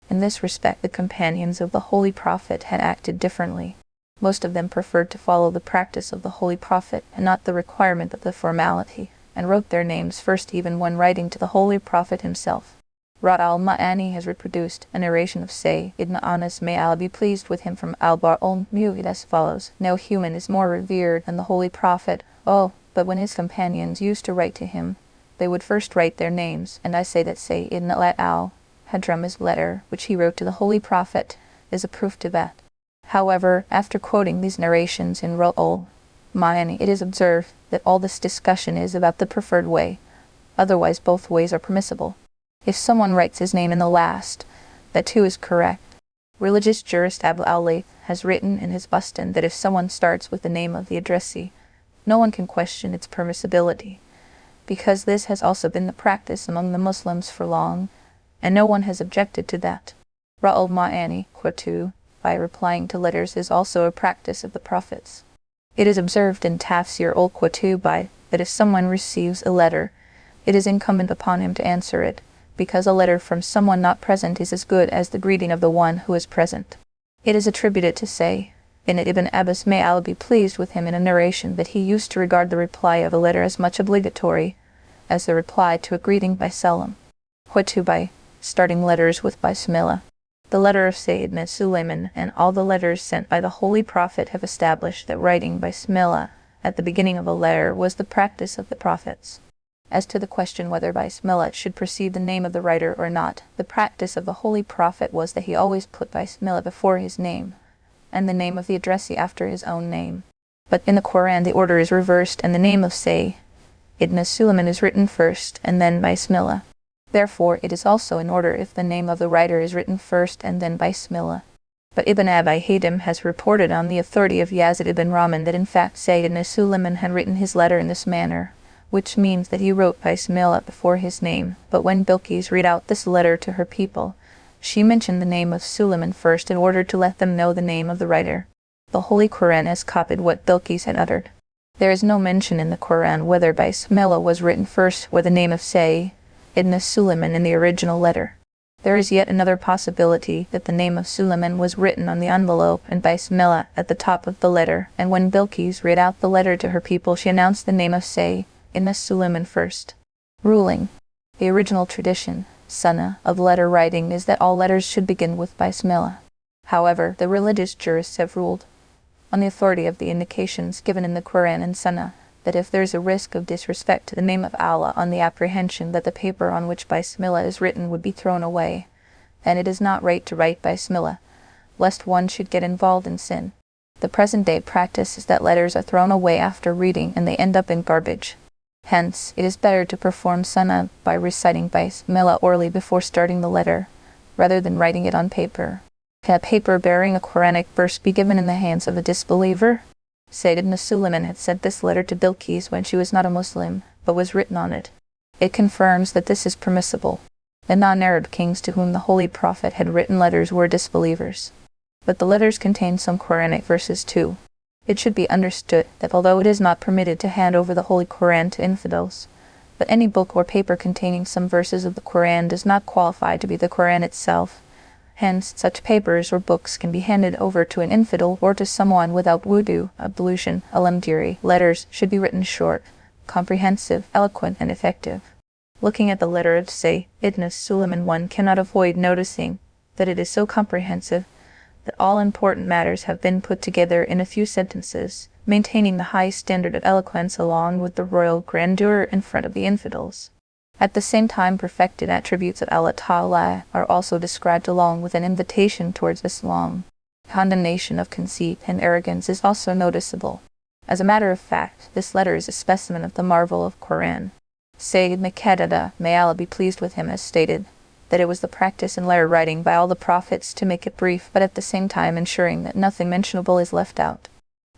In this respect, the companions of the Holy Prophet had acted differently. Most of them preferred to follow the practice of the Holy Prophet and not the requirement of the formality, and wrote their names first even when writing to the Holy Prophet himself. Rad al-Ma'ani has reproduced a narration of Sayyidina Anas, may Allah be pleased with him, from al-Mu'id as follows: "No human is more revered than the Holy Prophet. Oh, but when his companions used to write to him, they would first write their names, and I say that Sayyidina al-Hadrama's letter, which he wrote to the Holy Prophet, is a proof to that." However, after quoting these narrations in Rad al-Ma'ani, it is observed that all this discussion is about the preferred way. Otherwise, both ways are permissible. If someone writes his name in the last, that too is correct. Religious jurist Abu al-Layth has written in his Bustan that if someone starts with the name of the addressee, no one can question its permissibility, because this has also been the practice among the Muslims for long, and no one has objected to that. Rad al-Ma'ani, Qatu, by replying to letters, is also a practice of the prophets. It is observed in Tafsir of Maarif-ul-Qur'an that if someone receives a letter, it is incumbent upon him to answer it, because a letter from someone not present is as good as the greeting of the one who is present. It is attributed to Sayyidina Ibn Abbas, may Allah be pleased with him, in a narration that he used to regard the reply of a letter as much obligatory as the reply to a greeting by salam. Qatu, by starting letters with Bismillah. The letter of Sayyidina Suleiman and all the letters sent by the Holy Prophet have established that writing Bismillah at the beginning of a letter was the practice of the prophets. As to the question whether Bismillah should precede the name of the writer or not, the practice of the Holy Prophet was that he always put Bismillah before his name, and the name of the addressee after his own name. But in the Quran the order is reversed, and the name of Sayyidina Suleiman is written first, and then Bismillah. Therefore, it is also in order if the name of the writer is written first and then Bismillah. But Ibn Abi Hatim has reported on the authority of Yazid ibn Rahman that in fact Sayyidina Suleiman had written his letter in this manner, which means that he wrote Bismillah before his name. But when Bilqis read out this letter to her people, she mentioned the name of Suleiman first in order to let them know the name of the writer. The Holy Quran has copied what Bilqis had uttered. There is no mention in the Quran whether Bismillah was written first or the name of Sayyidina Suleiman in the original letter. There is yet another possibility that the name of Suleiman was written on the envelope and Bismillah at the top of the letter, and when Bilqis read out the letter to her people, she announced the name of Sayyidina Suleiman first. Ruling. The original tradition, sunnah, of letter writing is that all letters should begin with Bismillah. However, the religious jurists have ruled, on the authority of the indications given in the Quran and sunnah, that if there is a risk of disrespect to the name of Allah on the apprehension that the paper on which Bismillah is written would be thrown away, then it is not right to write Bismillah, lest one should get involved in sin. The present-day practice is that letters are thrown away after reading and they end up in garbage. Hence, it is better to perform Sunnah by reciting Bismillah orally before starting the letter, rather than writing it on paper. Can a paper bearing a Quranic verse be given in the hands of a disbeliever? Sayyid ibn Sulaiman had sent this letter to Bilqis when she was not a Muslim, but was written on it. It confirms that this is permissible. The non-Arab kings to whom the Holy Prophet had written letters were disbelievers. But the letters contained some Quranic verses too. It should be understood that although it is not permitted to hand over the Holy Quran to infidels, but any book or paper containing some verses of the Quran does not qualify to be the Quran itself. Hence, such papers or books can be handed over to an infidel or to someone without wudu, ablution, alamdiri. Letters should be written short, comprehensive, eloquent, and effective. Looking at the letter of Sayyid ibn Sulaiman, one cannot avoid noticing that it is so comprehensive that all important matters have been put together in a few sentences, maintaining the high standard of eloquence along with the royal grandeur in front of the infidels. At the same time, perfected attributes of Allah Ta'ala are also described along with an invitation towards Islam. Condemnation of conceit and arrogance is also noticeable. As a matter of fact, this letter is a specimen of the marvel of Quran. Sayyid Muqtada, may Allah be pleased with him, has stated that it was the practice in letter writing by all the prophets to make it brief, but at the same time ensuring that nothing mentionable is left out.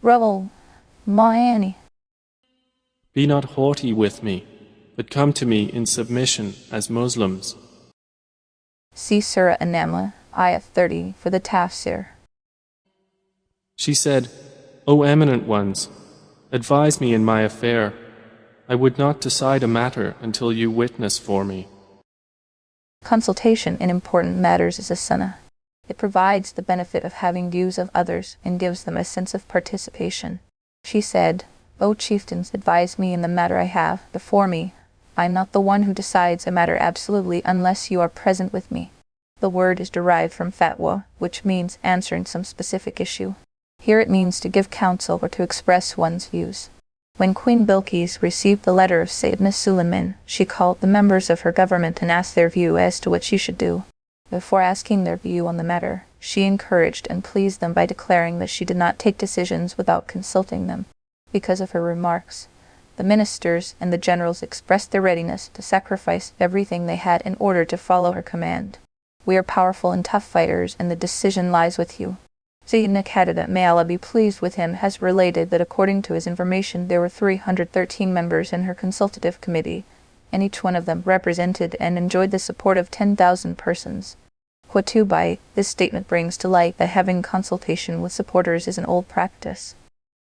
Revel, Ma'ani. Be not haughty with me, but come to me in submission as Muslims. See Surah An-Naml, Ayah 30 for the Tafsir. She said, O eminent ones, advise me in my affair. I would not decide a matter until you witness for me. Consultation in important matters is a sunnah. It provides the benefit of having views of others and gives them a sense of participation. She said, O chieftains, advise me in the matter I have before me. I am not the one who decides a matter absolutely unless you are present with me. The word is derived from fatwa, which means answering some specific issue. Here it means to give counsel or to express one's views. When Queen Bilqis received the letter of Sayyid ibn Sulaiman, she called the members of her government and asked their view as to what she should do. Before asking their view on the matter, she encouraged and pleased them by declaring that she did not take decisions without consulting them. Because of her remarks, the ministers and the generals expressed their readiness to sacrifice everything they had in order to follow her command. We are powerful and tough fighters, and the decision lies with you. Sayyid Muqtada, may Allah be pleased with him, has related that according to his information there were 313 members in her consultative committee, and each one of them represented and enjoyed the support of 10,000 persons. Qutubai, this statement brings to light that having consultation with supporters is an old practice.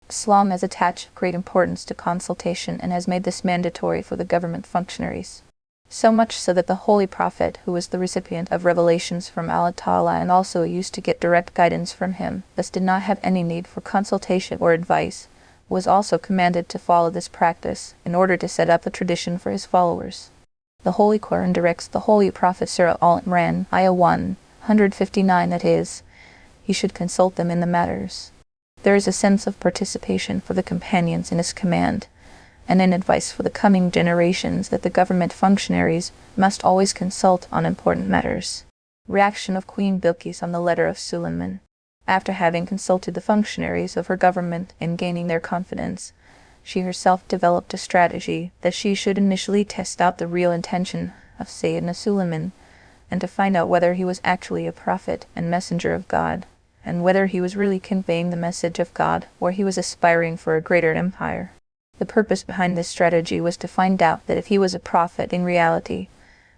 Islam has attached great importance to consultation and has made this mandatory for the government functionaries. So much so that the Holy Prophet, who was the recipient of revelations from Allah Ta'ala and also used to get direct guidance from him, thus did not have any need for consultation or advice, was also commanded to follow this practice in order to set up a tradition for his followers. The Holy Quran directs the Holy Prophet Surah Al-Imran, Ayah 159, that is, he should consult them in the matters. There is a sense of participation for the companions in his command, and an advice for the coming generations that the government functionaries must always consult on important matters. Reaction of Queen Bilqis on the letter of Sulaiman. After having consulted the functionaries of her government and gaining their confidence, she herself developed a strategy that she should initially test out the real intention of Sayyidina Sulaiman, and to find out whether he was actually a prophet and messenger of God, and whether he was really conveying the message of God or he was aspiring for a greater empire. The purpose behind this strategy was to find out that if he was a prophet in reality,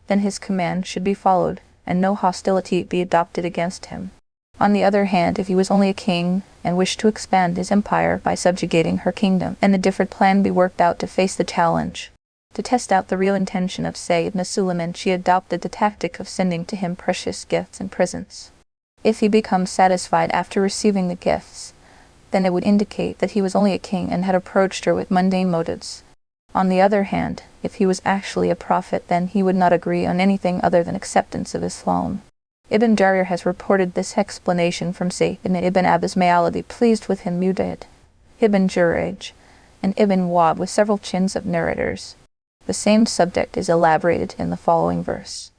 then his command should be followed and no hostility be adopted against him. On the other hand, if he was only a king and wished to expand his empire by subjugating her kingdom, then a different plan be worked out to face the challenge. To test out the real intention of Sayyid ibn Sulaiman, she adopted the tactic of sending to him precious gifts and presents. If he becomes satisfied after receiving the gifts, then it would indicate that he was only a king and had approached her with mundane motives. On the other hand, if he was actually a prophet, then he would not agree on anything other than acceptance of Islam. Ibn Jarir has reported this explanation from Sayyid ibn Abbas, may Allah be pleased with him, Mudaid, Ibn Jurayj, and Ibn Wahb with several chins of narrators. The same subject is elaborated in the following verse.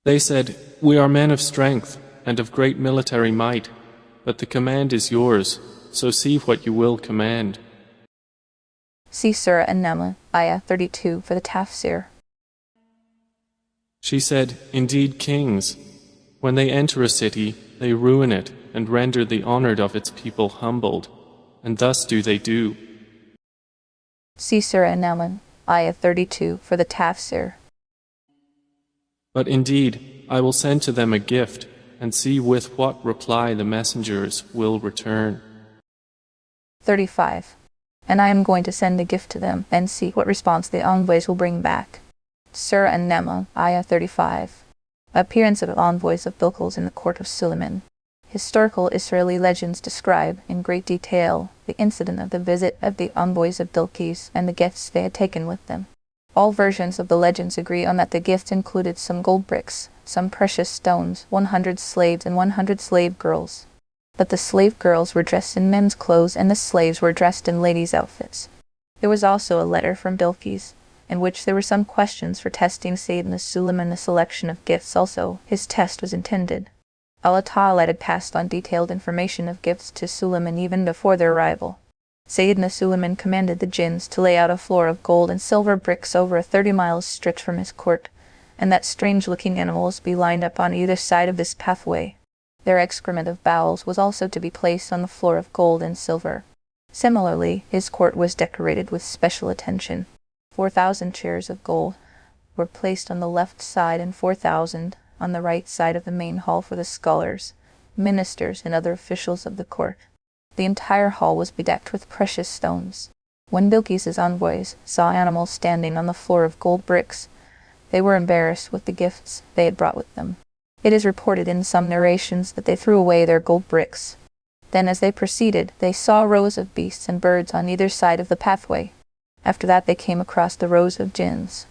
They said, "We are men of strength and of great military might, but the command is yours, so see what you will command." See Surah An-Naml, Ayah 32 for the Tafsir. She said, "Indeed, kings, when they enter a city, they ruin it and render the honored of its people humbled, and thus do they do." See Surah An-Naml, Ayah 32 for the Tafsir. But indeed, I will send to them a gift, and see with what reply the messengers will return. 35. And I am going to send a gift to them, and see what response the envoys will bring back. Surah An-Naml, Ayah 35. Appearance of envoys of Bilqis in the court of Suleiman. Historical Israeli legends describe, in great detail, the incident of the visit of the envoys of Bilqis and the gifts they had taken with them. All versions of the legends agree on that the gifts included some gold bricks, some precious stones, 100 slaves and 100 slave girls. But the slave girls were dressed in men's clothes and the slaves were dressed in ladies' outfits. There was also a letter from Bilqis, in which there were some questions for testing Sayyidina Suleiman. The selection of gifts also, his test was intended. Allah Ta'ala had passed on detailed information of gifts to Suleiman even before their arrival. Sayyidina Suleiman commanded the jinns to lay out a floor of gold and silver bricks over a 30 miles stretch from his court, and that strange-looking animals be lined up on either side of this pathway. Their excrement of bowels was also to be placed on the floor of gold and silver. Similarly, his court was decorated with special attention. 4,000 chairs of gold were placed on the left side and 4,000 on the right side of the main hall for the scholars, ministers, and other officials of the court. The entire hall was bedecked with precious stones. When Bilqis's envoys saw animals standing on the floor of gold bricks, they were embarrassed with the gifts they had brought with them. It is reported in some narrations that they threw away their gold bricks. Then as they proceeded, they saw rows of beasts and birds on either side of the pathway. After that they came across the rows of jinns.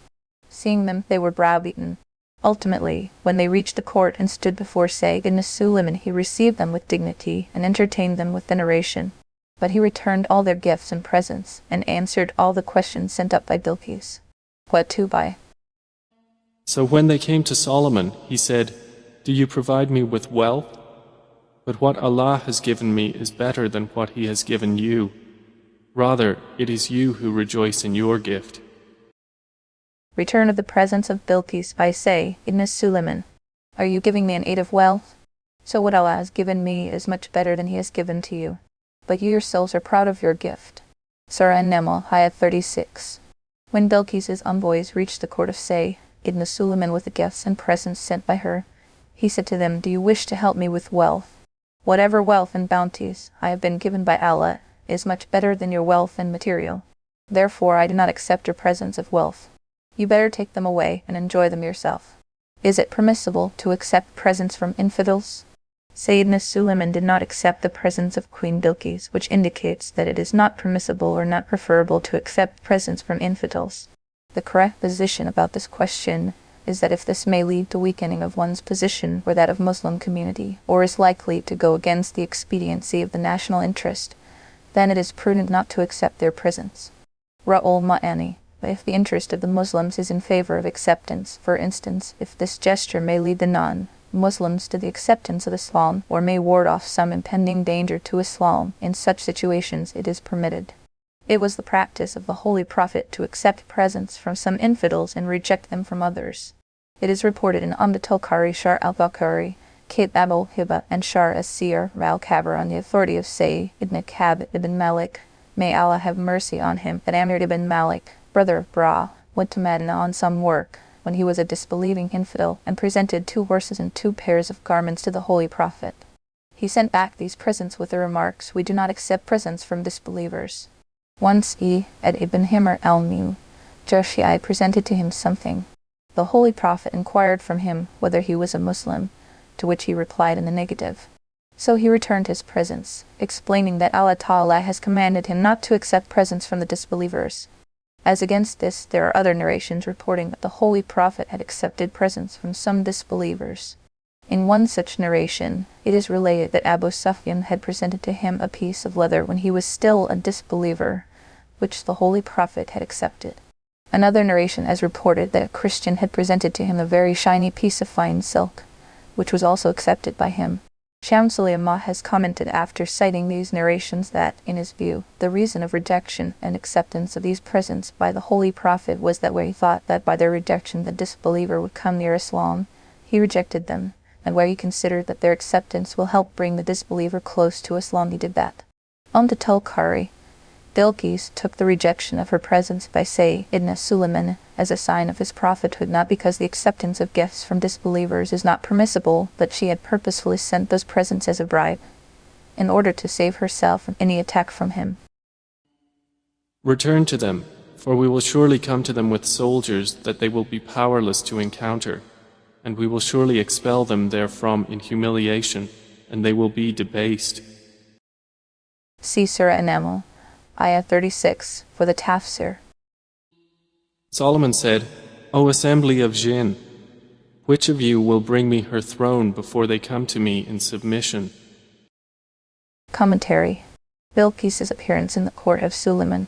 Seeing them, they were browbeaten. Ultimately, when they reached the court and stood before Sayyidina Suleiman, he received them with dignity and entertained them with veneration. But he returned all their gifts and presents, and answered all the questions sent up by Bilqis. By. So when they came to Solomon, he said, "Do you provide me with wealth? But what Allah has given me is better than what He has given you. Rather, it is you who rejoice in your gift." Return of the presents of Bilqis. I say, Ibn Suleiman, are you giving me an aid of wealth? So what Allah has given me is much better than He has given to you. But you yourselves are proud of your gift. Surah An-Naml, Ayah 36. When Bilqis's envoys reached the court of Ibn Suleiman with the gifts and presents sent by her, he said to them, "Do you wish to help me with wealth? Whatever wealth and bounties I have been given by Allah is much better than your wealth and material. Therefore I do not accept your presents of wealth. You better take them away and enjoy them yourself." Is it permissible to accept presents from infidels? Sayyidina Suleiman did not accept the presents of Queen Bilqis, which indicates that it is not permissible or not preferable to accept presents from infidels. The correct position about this question is that if this may lead to weakening of one's position or that of Muslim community, or is likely to go against the expediency of the national interest, then it is prudent not to accept their presents. Ra'ul Ma'ani. But if the interest of the Muslims is in favor of acceptance, for instance, if this gesture may lead the non-Muslims to the acceptance of Islam or may ward off some impending danger to Islam, in such situations it is permitted. It was the practice of the Holy Prophet to accept presents from some infidels and reject them from others. It is reported in Umdat al-Qari, Shar al-Bakari, Kitab al-Hiba, and Shar as-Siyar al-Kabir on the authority of Sayyid ibn Ka'b ibn Malik, may Allah have mercy on him, that Amir ibn Malik, brother of Bra, went to Medina on some work, when he was a disbelieving infidel, and presented 2 horses and 2 pairs of garments to the Holy Prophet. He sent back these presents with the remarks, "We do not accept presents from disbelievers." Once at Ibn Himar al-Mujashi presented to him something. The Holy Prophet inquired from him whether he was a Muslim, to which he replied in the negative. So he returned his presents, explaining that Allah Ta'ala has commanded him not to accept presents from the disbelievers. As against this, there are other narrations reporting that the Holy Prophet had accepted presents from some disbelievers. In one such narration, it is related that Abu Sufyan had presented to him a piece of leather when he was still a disbeliever, which the Holy Prophet had accepted. Another narration has reported that a Christian had presented to him a very shiny piece of fine silk, which was also accepted by him. Shamsul Ummah has commented after citing these narrations that, in his view, the reason of rejection and acceptance of these presents by the Holy Prophet was that where he thought that by their rejection the disbeliever would come near Islam, he rejected them, and where he considered that their acceptance will help bring the disbeliever close to Islam, he did that. Al-Qari, Bilqis took the rejection of her presents by Sayyidina Suleiman as a sign of his prophethood, not because the acceptance of gifts from disbelievers is not permissible, but she had purposefully sent those presents as a bribe, in order to save herself from any attack from him. Return to them, for we will surely come to them with soldiers that they will be powerless to encounter, and we will surely expel them therefrom in humiliation, and they will be debased. See Surah An-Naml, Ayah 36, for the Tafsir. Solomon said, O assembly of jinn, which of you will bring me her throne before they come to me in submission? Commentary. Bilqis' appearance in the court of Suleiman.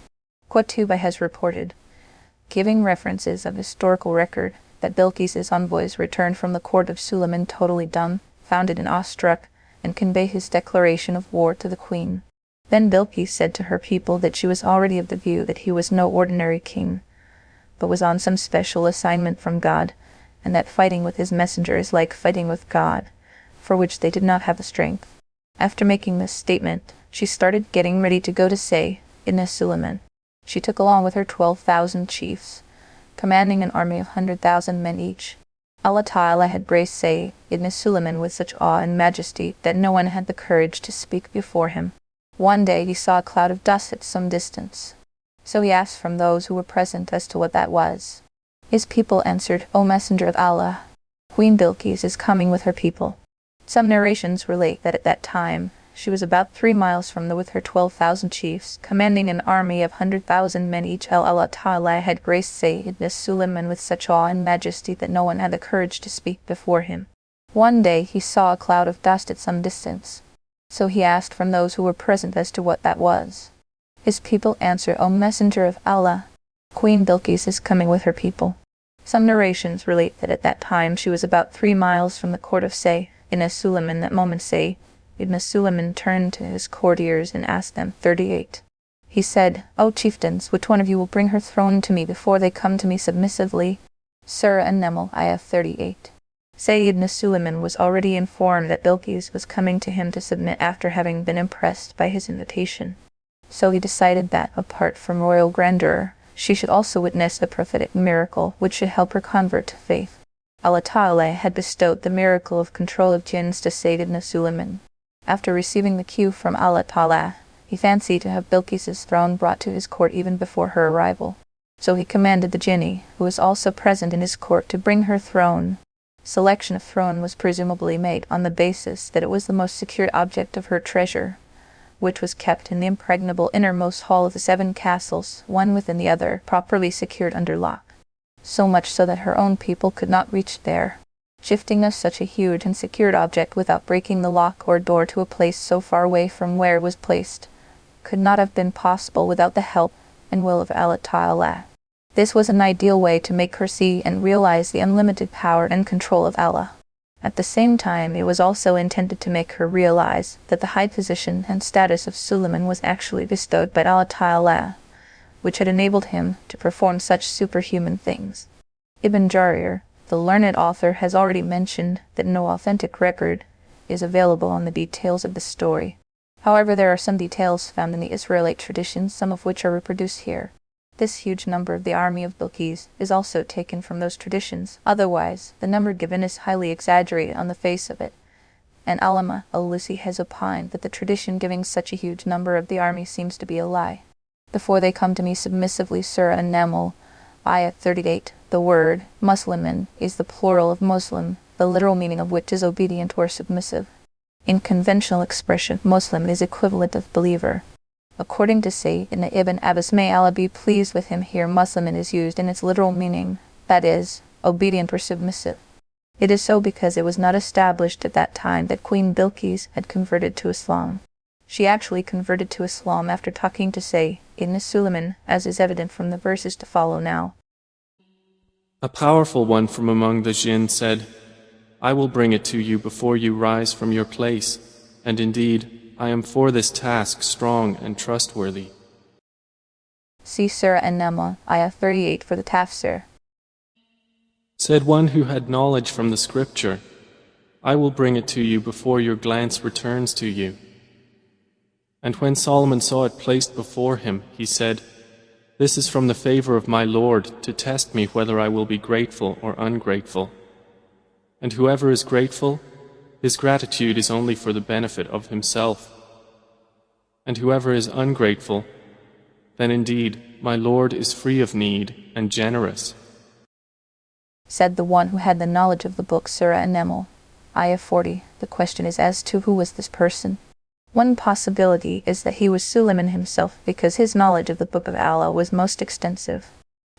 Qutubah has reported, giving references of historical record, that Bilqis' envoys returned from the court of Suleiman totally dumb, founded and awestruck, and convey his declaration of war to the queen. Then Bilqis said to her people that she was already of the view that he was no ordinary king, but was on some special assignment from God, and that fighting with his messenger is like fighting with God, for which they did not have the strength. After making this statement, she started getting ready to go to Sayyidina Suleiman. She took along with her 12,000 chiefs, commanding an army of 100,000 men each. Allah Ta'ala had graced Sayyidina Suleiman with such awe and majesty that no one had the courage to speak before him. One day he saw a cloud of dust at some distance. So he asked from those who were present as to what that was. His people answered, O Messenger of Allah, Queen Bilqis is coming with her people. Some narrations relate that at that time she was about 3 miles from with her 12,000 chiefs, commanding an army of 100,000 men each. Allah Ta'ala had graced Sayyidina Suleiman with such awe and majesty that no one had the courage to speak before him. One day he saw a cloud of dust at some distance. So he asked from those who were present as to what that was. His people answered, O Messenger of Allah, Queen Bilqis is coming with her people. Some narrations relate that at that time she was about 3 miles from the court of Sayyidina Suleiman. That moment Sayyidina Suleiman turned to his courtiers and asked them. 38. He said, O chieftains, which one of you will bring her throne to me before they come to me submissively? Surah An-Naml, Ayah 38. Sayyidina Suleiman was already informed that Bilqis was coming to him to submit after having been impressed by his invitation. So he decided that, apart from royal grandeur, she should also witness a prophetic miracle which should help her convert to faith. Allah Ta'ala had bestowed the miracle of control of jinns to Sayyidina Suleiman. After receiving the cue from Allah Ta'ala, he fancied to have Bilqis' throne brought to his court even before her arrival. So he commanded the jinni, who was also present in his court, to bring her throne. Selection of throne was presumably made on the basis that it was the most secured object of her treasure, which was kept in the impregnable innermost hall of the 7 castles, one within the other, properly secured under lock, so much so that her own people could not reach there. Shifting of such a huge and secured object without breaking the lock or door to a place so far away from where it was placed could not have been possible without the help and will of Allah Ta'ala. This was an ideal way to make her see and realize the unlimited power and control of Allah. At the same time, it was also intended to make her realize that the high position and status of Suleiman was actually bestowed by Allah Ta'ala, which had enabled him to perform such superhuman things. Ibn Jarir, the learned author, has already mentioned that no authentic record is available on the details of the story. However, there are some details found in the Israelite traditions, some of which are reproduced here. This huge number of the army of Bilqis is also taken from those traditions. Otherwise, the number given is highly exaggerated on the face of it, and Allama al-Lusi has opined that the tradition giving such a huge number of the army seems to be a lie. Before they come to me submissively, Surah An-Naml, Ayah 38, the word Muslimin is the plural of Muslim, the literal meaning of which is obedient or submissive. In conventional expression, Muslim is equivalent of believer. According to Sayyidina Ibn Abbas, may Allah be pleased with him, here Muslimin is used in its literal meaning, that is, obedient or submissive. It is so because it was not established at that time that Queen Bilqis had converted to Islam. She actually converted to Islam after talking to Sayyidina Suleiman, as is evident from the verses to follow now. A powerful one from among the jinn said, I will bring it to you before you rise from your place, and indeed, I am for this task strong and trustworthy. See Surah An-Naml, Ayah 38 for the Tafsir. Said one who had knowledge from the scripture, I will bring it to you before your glance returns to you. And when Solomon saw it placed before him, he said, This is from the favor of my Lord to test me whether I will be grateful or ungrateful. And whoever is grateful, his gratitude is only for the benefit of himself. And whoever is ungrateful, then indeed my Lord is free of need and generous. Said the one who had the knowledge of the book Surah An-Naml, Ayah 40. The question is as to who was this person. One possibility is that he was Suleiman himself, because his knowledge of the book of Allah was most extensive.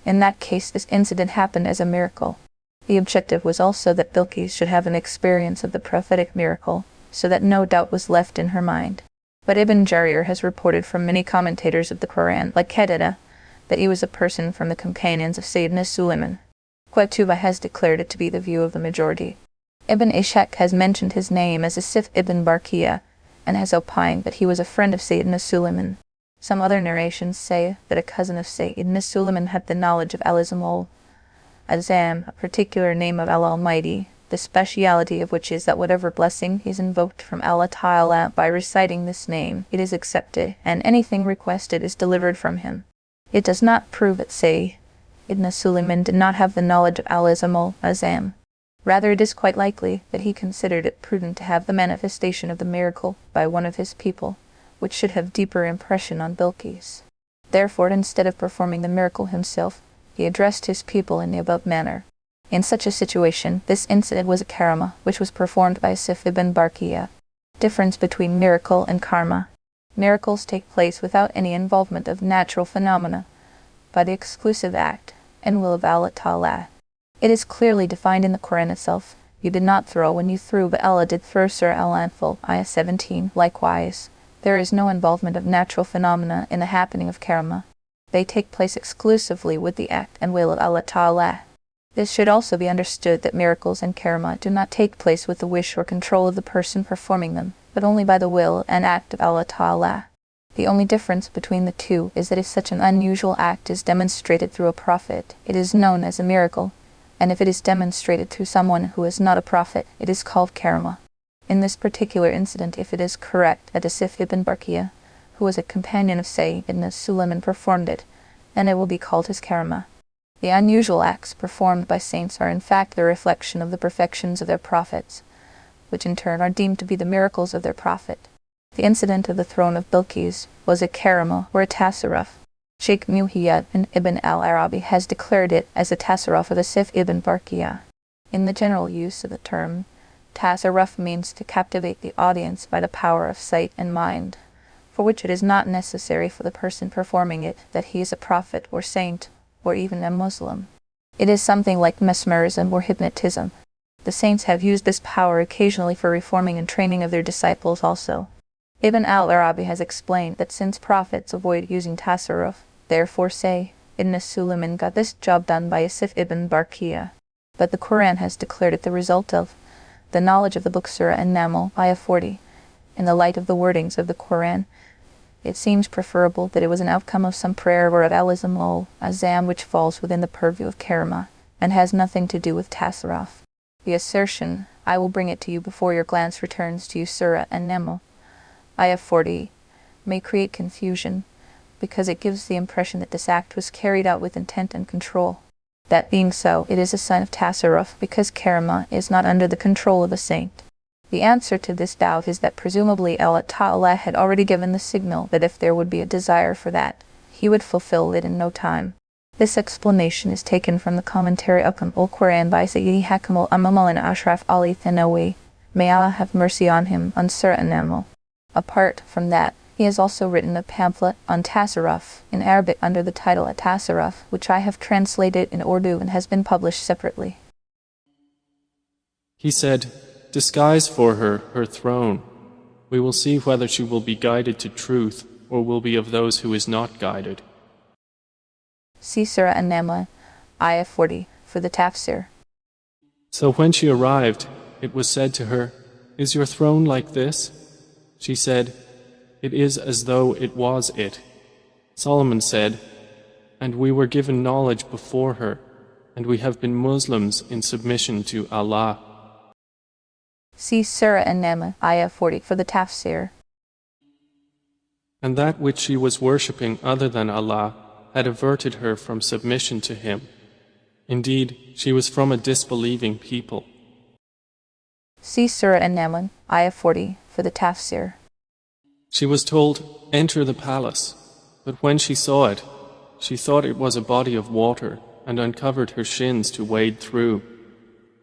In that case, this incident happened as a miracle. The objective was also that Bilqis should have an experience of the prophetic miracle, so that no doubt was left in her mind. But Ibn Jarir has reported from many commentators of the Qur'an, like Qadada, that he was a person from the companions of Sayyidina Suleiman. Qutubah has declared it to be the view of the majority. Ibn Ishaq has mentioned his name as Asif ibn Barqiyah, and has opined that he was a friend of Sayyidina Suleiman. Some other narrations say that a cousin of Sayyidina Suleiman had the knowledge of Al-Azam, a particular name of Allah Almighty, the speciality of which is that whatever blessing is invoked from Allah Ta'ala by reciting this name, it is accepted, and anything requested is delivered from him. It does not prove that Sayyidina Suleiman did not have the knowledge of Al-Azam. Rather, it is quite likely that he considered it prudent to have the manifestation of the miracle by one of his people, which should have deeper impression on Bilqis. Therefore, instead of performing the miracle himself, he addressed his people in the above manner. In such a situation, this incident was a karma, which was performed by Asif ibn Barqiyah. Difference between miracle and karma. Miracles take place without any involvement of natural phenomena, by the exclusive act and will of Allah Ta'ala. It is clearly defined in the Quran itself. You did not throw when you threw, but Allah did throw. Surah Al-Anfal, Ayah 17. Likewise, there is no involvement of natural phenomena in the happening of karma. They take place exclusively with the act and will of Allah Ta'ala. This should also be understood that miracles and karma do not take place with the wish or control of the person performing them, but only by the will and act of Allah Ta'ala. The only difference between the two is that if such an unusual act is demonstrated through a prophet, it is known as a miracle, and if it is demonstrated through someone who is not a prophet, it is called karma. In this particular incident, if it is correct that Asif ibn Barqiyah, who was a companion of Sayyidina Suleiman, performed it, then it will be called his karma. The unusual acts performed by saints are in fact the reflection of the perfections of their prophets, which in turn are deemed to be the miracles of their prophet. The incident of the throne of Bilqis was a karma or a tasarruf. Sheikh Muhayyad ibn al-Arabi has declared it as a tasarruf of Asif ibn Barqiyah. In the general use of the term, tasarruf means to captivate the audience by the power of sight and mind, for which it is not necessary for the person performing it that he is a prophet or saint or even a Muslim. It is something like mesmerism or hypnotism. The saints have used this power occasionally for reforming and training of their disciples also. Ibn al-Arabi has explained that since prophets avoid using tasarruf, therefore Sayyidina Suleiman got this job done by Asif ibn Barqiyah. But the Quran has declared it the result of the knowledge of the book Surah An-Naml, Ayah 40. In the light of the wordings of the Quran, it seems preferable that it was an outcome of some prayer or of Al-Azam, which falls within the purview of karma and has nothing to do with tasarruf. The assertion, I will bring it to you before your glance returns to you, Surah An-Naml, Ayah 40, may create confusion, because it gives the impression that this act was carried out with intent and control. That being so, it is a sign of tasarruf, because karma is not under the control of a saint. The answer to this doubt is that presumably Allah Ta'ala had already given the signal that if there would be a desire for that, He would fulfill it in no time. This explanation is taken from the commentary upon Al-Quran by Sayyidi Hakim al-Amamal and Ashraf Ali Thanawi. May Allah have mercy on him, on Surah An-Naml. Apart from that, he has also written a pamphlet on tasarruf in Arabic under the title At-Tasarruf, which I have translated in Urdu and has been published separately. He said, "Disguise for her her throne. We will see whether she will be guided to truth or will be of those who is not guided." See Surah An-Naml, Ayah 40, for the Tafsir. So when she arrived, it was said to her, "Is your throne like this?" She said, "It is as though it was it." Solomon said, "And we were given knowledge before her, and we have been Muslims in submission to Allah." See Surah An-Naml, Ayah 40, for the Tafsir. And that which she was worshipping other than Allah had averted her from submission to Him. Indeed, she was from a disbelieving people. See Surah An-Naml, Ayah 40, for the Tafsir. She was told, "Enter the palace," but when she saw it, she thought it was a body of water and uncovered her shins to wade through.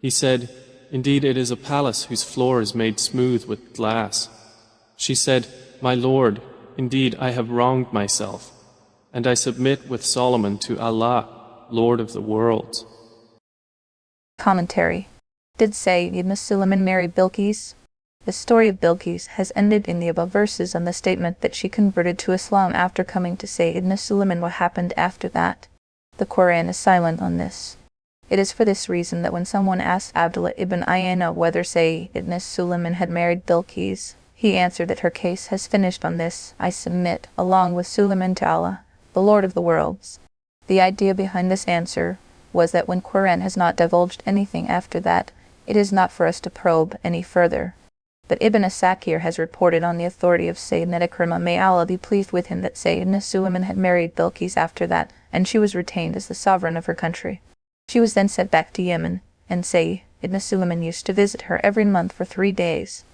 He said, "Indeed, it is a palace whose floor is made smooth with glass." She said, "My Lord, indeed I have wronged myself, and I submit with Solomon to Allah, Lord of the worlds." Commentary. Did Sayyidina Suleiman marry Bilqis? The story of Bilqis has ended in the above verses on the statement that she converted to Islam after coming to Sayyidina Suleiman. What happened after that? The Quran is silent on this. It is for this reason that when someone asked Abdullah ibn Ayyana whether Sayyidina Suleiman had married Bilqis, he answered that her case has finished on this. I submit, along with Suleiman, to Allah, the Lord of the worlds. The idea behind this answer was that when Quran has not divulged anything after that, it is not for us to probe any further. But Ibn Asakir has reported on the authority of Sayyidina Ikrimah, may Allah be pleased with him, that Sayyidina Suleiman had married Bilqis after that, and she was retained as the sovereign of her country. She was then sent back to Yemen, and Sayyidina Suleiman used to visit her every month for 3 days.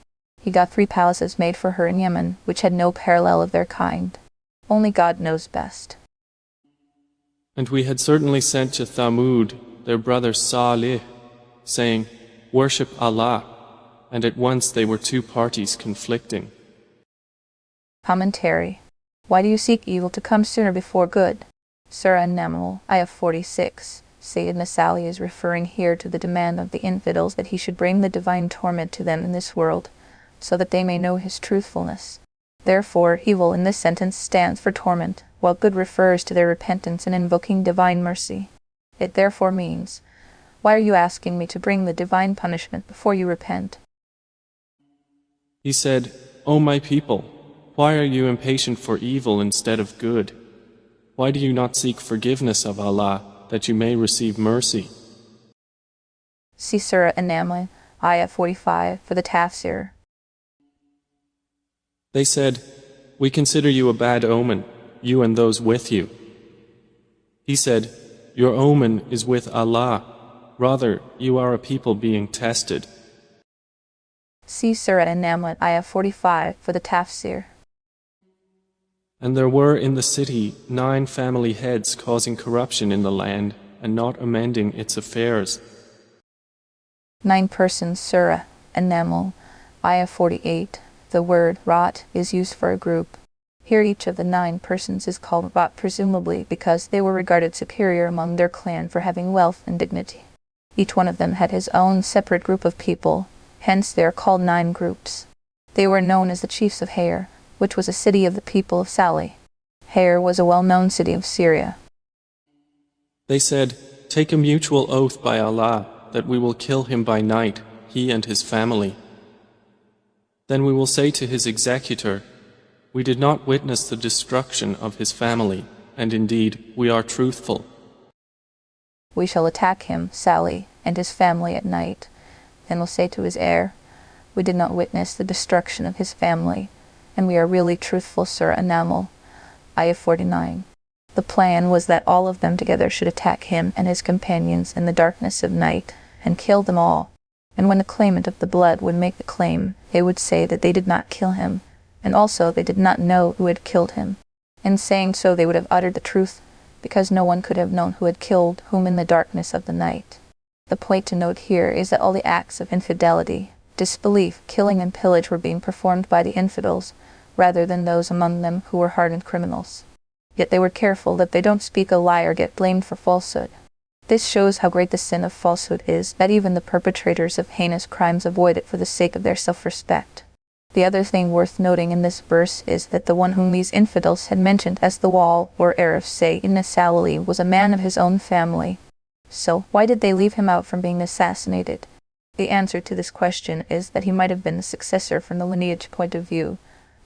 He got 3 palaces made for her in Yemen, which had no parallel of their kind. Only God knows best. And we had certainly sent to Thamud their brother Salih, saying, "Worship Allah," and at once they were 2 parties conflicting. Commentary. Why do you seek evil to come sooner before good? Surah An-Naml, Ayah 46. Sayyidina Salih is referring here to the demand of the infidels that he should bring the divine torment to them in this world, so that they may know his truthfulness. Therefore, evil in this sentence stands for torment, while good refers to their repentance and invoking divine mercy. It therefore means, why are you asking me to bring the divine punishment before you repent? He said, "O my people, why are you impatient for evil instead of good? Why do you not seek forgiveness of Allah, that you may receive mercy?" See Surah An-Naml, Ayah 45, for the Tafsir. They said, "We consider you a bad omen, you and those with you." He said, "Your omen is with Allah. Rather, you are a people being tested." See Surah An-Naml, Ayah 45, for the Tafsir. And there were in the city 9 family heads causing corruption in the land and not amending its affairs. 9 persons, Surah An-Naml, Ayah 48. The word Rat is used for a group. Here each of the 9 persons is called Rat, presumably because they were regarded superior among their clan for having wealth and dignity. Each one of them had his own separate group of people, hence they are called 9 groups. They were known as the chiefs of Hayr, which was a city of the people of Salih. Hayr was a well-known city of Syria. They said, "Take a mutual oath by Allah that we will kill him by night, he and his family. Then we will say to his executor, we did not witness the destruction of his family, and indeed we are truthful." We shall attack him, Salih, and his family at night, and will say to his heir, we did not witness the destruction of his family, and we are really truthful. Surah An-Naml, Ayah 49. The plan was that all of them together should attack him and his companions in the darkness of night, and kill them all. And when the claimant of the blood would make the claim, they would say that they did not kill him, and also they did not know who had killed him. In saying so they would have uttered the truth, because no one could have known who had killed whom in the darkness of the night. The point to note here is that all the acts of infidelity, disbelief, killing and pillage were being performed by the infidels, rather than those among them who were hardened criminals. Yet they were careful that they don't speak a lie or get blamed for falsehood. This shows how great the sin of falsehood is, that even the perpetrators of heinous crimes avoid it for the sake of their self-respect. The other thing worth noting in this verse is that the one whom these infidels had mentioned as the wall or heir of Sayyidina Salih was a man of his own family. So, why did they leave him out from being assassinated? The answer to this question is that he might have been the successor from the lineage point of view,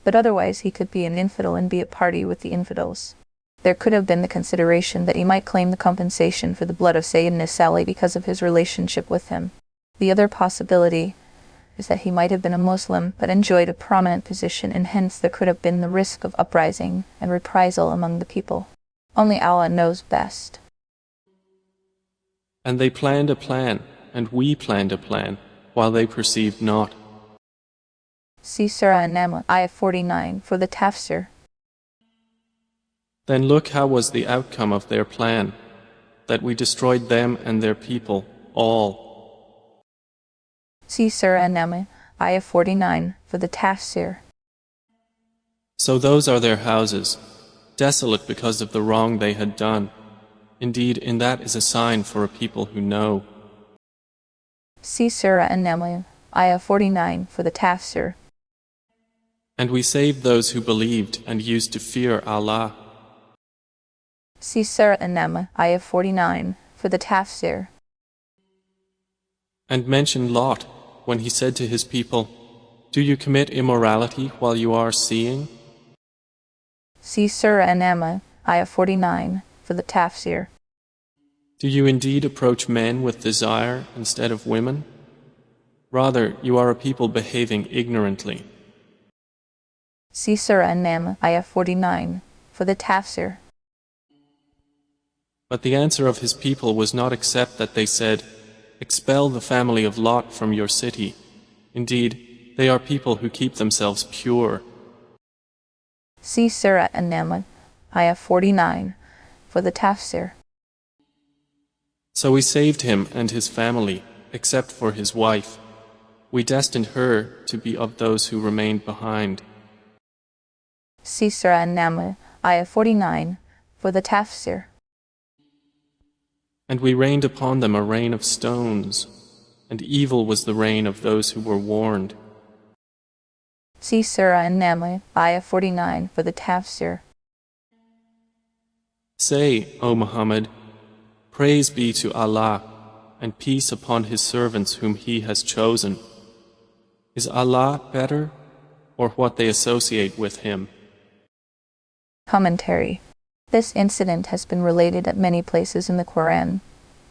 but otherwise he could be an infidel and be at party with the infidels. There could have been the consideration that he might claim the compensation for the blood of Sayyidina Salih because of his relationship with him. The other possibility is that he might have been a Muslim but enjoyed a prominent position, and hence there could have been the risk of uprising and reprisal among the people. Only Allah knows best. And they planned a plan, and we planned a plan, while they perceived not. See Surah An-Naml, Ayah 49 for the Tafsir. Then look how was the outcome of their plan, that we destroyed them and their people, all. See Surah An-Naml, Ayah 49 for the Tafsir. So those are their houses, desolate because of the wrong they had done. Indeed, in that is a sign for a people who know. See Surah An-Naml, Ayah 49 for the Tafsir. And we saved those who believed and used to fear Allah. See Surah An-Naml, Ayah 49 for the Tafsir. And mention Lot when he said to his people, "Do you commit immorality while you are seeing?" See Surah An-Naml, Ayah 49 for the Tafsir. Do you indeed approach men with desire instead of women? Rather, you are a people behaving ignorantly. See Surah An-Naml, Ayah 49 for the Tafsir. But the answer of his people was not except that they said, "Expel the family of Lot from your city. Indeed, they are people who keep themselves pure." See Surah An-Naml, Ayah 49 for the Tafsir. So we saved him and his family, except for his wife. We destined her to be of those who remained behind. See Surah An-Naml, Ayah 49 for the Tafsir. And we rained upon them a rain of stones, and evil was the rain of those who were warned. See Surah An-Naml, Ayah 49 for the Tafsir. Say, O Muhammad, praise be to Allah, and peace upon His servants whom He has chosen. Is Allah better, or what they associate with Him? Commentary. This incident has been related at many places in the Quran,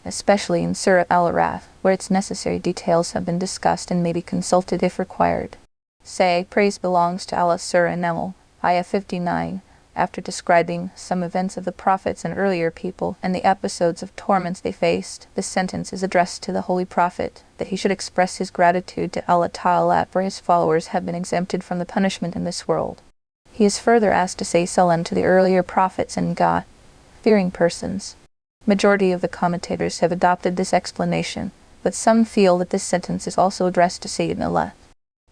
especially in Surah Al-Araf, where its necessary details have been discussed and may be consulted if required. Say, praise belongs to Allah. Surah An-Naml, Ayah 59, after describing some events of the prophets and earlier people and the episodes of torments they faced, this sentence is addressed to the Holy Prophet, that he should express his gratitude to Allah Ta'ala for his followers have been exempted from the punishment in this world. He is further asked to say salam to the earlier prophets and God-fearing persons. Majority of the commentators have adopted this explanation, but some feel that this sentence is also addressed to Sayyidina Allah.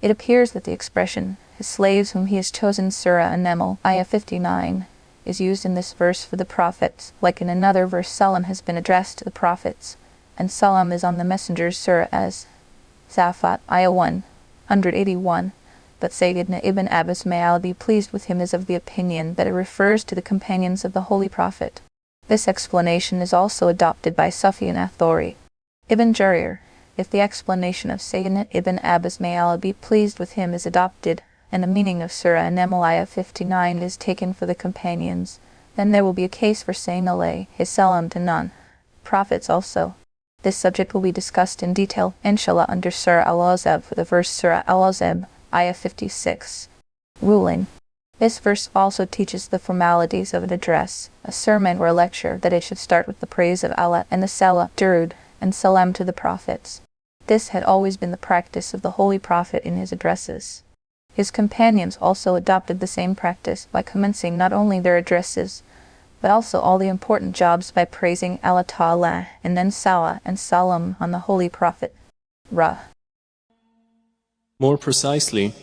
It appears that the expression, his slaves whom he has chosen, Surah An-Naml, Ayah 59, is used in this verse for the prophets, like in another verse salam has been addressed to the prophets, and salam is on the messengers, Surah as Safat, Ayah 181. But Sayyidina Ibn Abbas, may Allah be pleased with him, is of the opinion that it refers to the companions of the Holy Prophet. This explanation is also adopted by Sufyan ath-Thawri. Ibn Jarir, if the explanation of Sayyidina Ibn Abbas, may Allah be pleased with him, is adopted, and the meaning of Surah An-Naml Ayah 59 is taken for the companions, then there will be a case for saying alayhi his salam to non-prophets also. This subject will be discussed in detail, inshallah, under Surah Al-Ahzab for the verse Surah Al-Ahzab, Ayah 56. Ruling. This verse also teaches the formalities of an address, a sermon or a lecture, that it should start with the praise of Allah and the salah, durud, and salam to the prophets. This had always been the practice of the Holy Prophet in his addresses. His companions also adopted the same practice by commencing not only their addresses, but also all the important jobs by praising Allah Ta'ala and then salah and salam on the Holy Prophet. More precisely,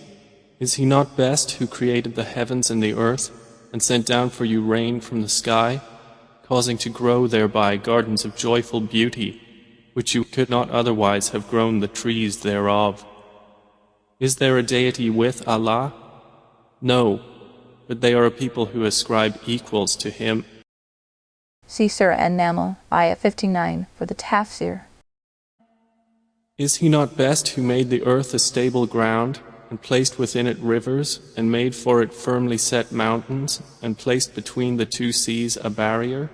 is He not best who created the heavens and the earth and sent down for you rain from the sky, causing to grow thereby gardens of joyful beauty, which you could not otherwise have grown the trees thereof. Is there a deity with Allah? No, but they are a people who ascribe equals to Him. See Surah An-Naml, Ayah 59, for the Tafsir. Is He not best who made the earth a stable ground, and placed within it rivers, and made for it firmly set mountains, and placed between the two seas a barrier?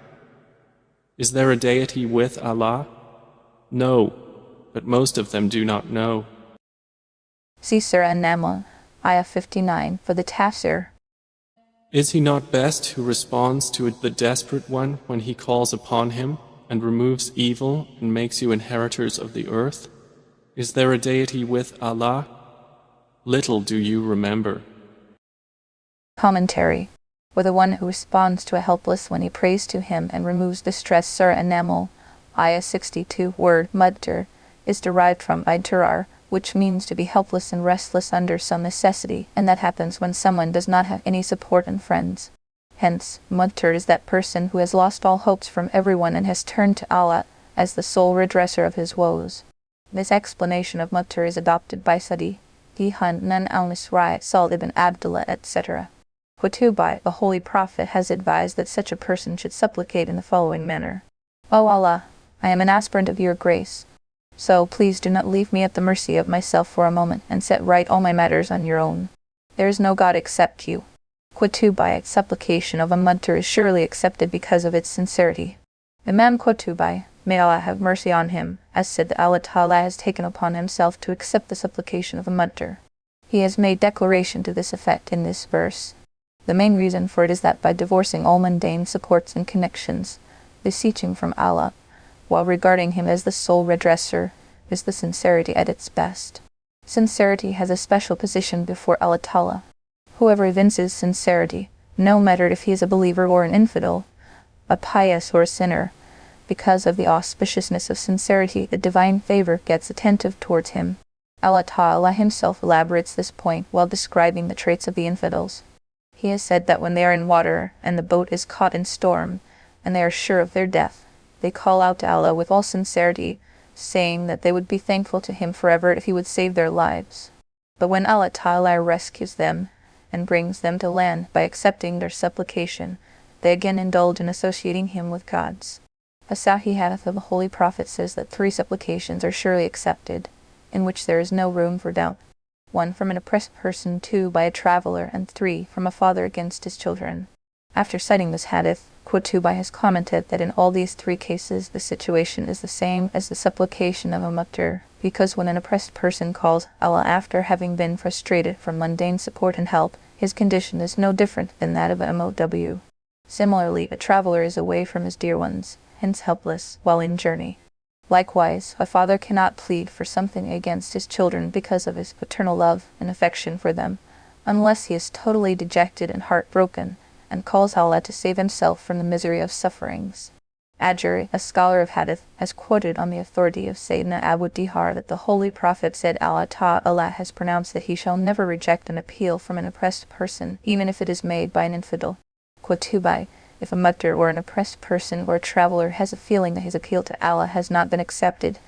Is there a deity with Allah? No, but most of them do not know. See Surah An-Naml, Ayah 59, for the Tafsir. Is He not best who responds to the desperate one when he calls upon Him, and removes evil, and makes you inheritors of the earth? Is there a deity with Allah? Little do you remember. Commentary. Or the one who responds to a helpless when he prays to him and removes distress. Surah An-Naml, Ayah 62. Word mudtar is derived from idtirar, which means to be helpless and restless under some necessity, and that happens when someone does not have any support and friends. Hence, mudtar is that person who has lost all hopes from everyone and has turned to Allah as the sole redresser of his woes. This explanation of mudtar is adopted by Sadi, Nan al-Nisrai, Sal ibn Abdullah, etc. Qutubai, the Holy Prophet, has advised that such a person should supplicate in the following manner. O Allah, I am an aspirant of your grace. So please do not leave me at the mercy of myself for a moment, and set right all my matters on your own. There is no God except you. Qutubai, supplication of a mudtar is surely accepted because of its sincerity. Imam Qutubai, may Allah have mercy on him, has said that Allah Ta'ala has taken upon himself to accept the supplication of a mudtar. He has made declaration to this effect in this verse. The main reason for it is that by divorcing all mundane supports and connections, beseeching from Allah, while regarding Him as the sole redresser, is the sincerity at its best. Sincerity has a special position before Allah Ta'ala. Whoever evinces sincerity, no matter if he is a believer or an infidel, a pious or a sinner, because of the auspiciousness of sincerity, the divine favor gets attentive towards him. Allah Ta'ala Himself elaborates this point while describing the traits of the infidels. He has said that when they are in water, and the boat is caught in storm, and they are sure of their death, they call out to Allah with all sincerity, saying that they would be thankful to Him forever if He would save their lives. But when Allah Ta'ala rescues them, and brings them to land by accepting their supplication, they again indulge in associating Him with gods. A Sahih hadith of the Holy Prophet says that 3 supplications are surely accepted, in which there is no room for doubt. 1 from an oppressed person, 2 by a traveler, and 3 from a father against his children. After citing this hadith, Qutubai has commented that in all these 3 cases the situation is the same as the supplication of a mudtar, because when an oppressed person calls Allah after having been frustrated from mundane support and help, his condition is no different than that of a MOW. Similarly, a traveler is away from his dear ones, hence helpless, while in journey. Likewise, a father cannot plead for something against his children because of his paternal love and affection for them, unless he is totally dejected and heartbroken, and calls Allah to save himself from the misery of sufferings. Ajuri, a scholar of hadith, has quoted on the authority of Sayyidina Abu Dihar that the Holy Prophet said Allah Ta'ala has pronounced that He shall never reject an appeal from an oppressed person, even if it is made by an infidel. Qutubai, if a mudtar or an oppressed person or a traveler has a feeling that his appeal to Allah has not been accepted,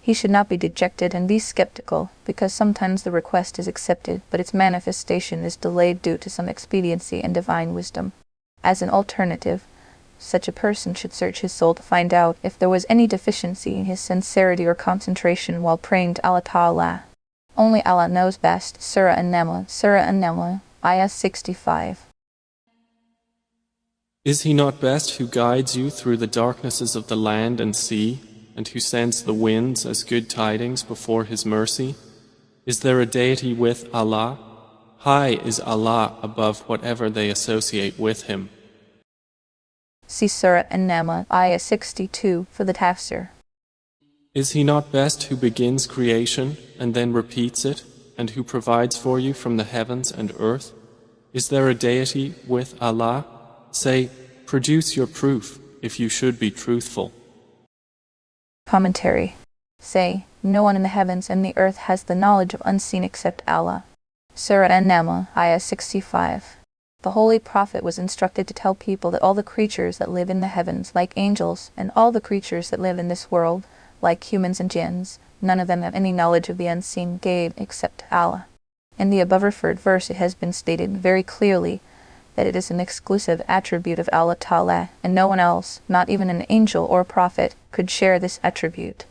he should not be dejected and be skeptical, because sometimes the request is accepted, but its manifestation is delayed due to some expediency and divine wisdom. As an alternative, such a person should search his soul to find out if there was any deficiency in his sincerity or concentration while praying to Allah Ta'ala. Only Allah knows best. Surah An-Naml, Surah An-Naml, Ayah 65. Is He not best who guides you through the darknesses of the land and sea, and who sends the winds as good tidings before His mercy? Is there a deity with Allah? High is Allah above whatever they associate with Him. See Surah An-Naml, Ayah 62, for the Tafsir. Is He not best who begins creation and then repeats it, and who provides for you from the heavens and earth? Is there a deity with Allah? Say, produce your proof, if you should be truthful. Commentary. Say, no one in the heavens and the earth has the knowledge of unseen except Allah. Surah An-Naml, Ayah 65. The Holy Prophet was instructed to tell people that all the creatures that live in the heavens, like angels, and all the creatures that live in this world, like humans and jinns, none of them have any knowledge of the unseen gaib except Allah. In the above referred verse it has been stated very clearly that it is an exclusive attribute of Allah Ta'ala, and no one else, not even an angel or a prophet, could share this attribute.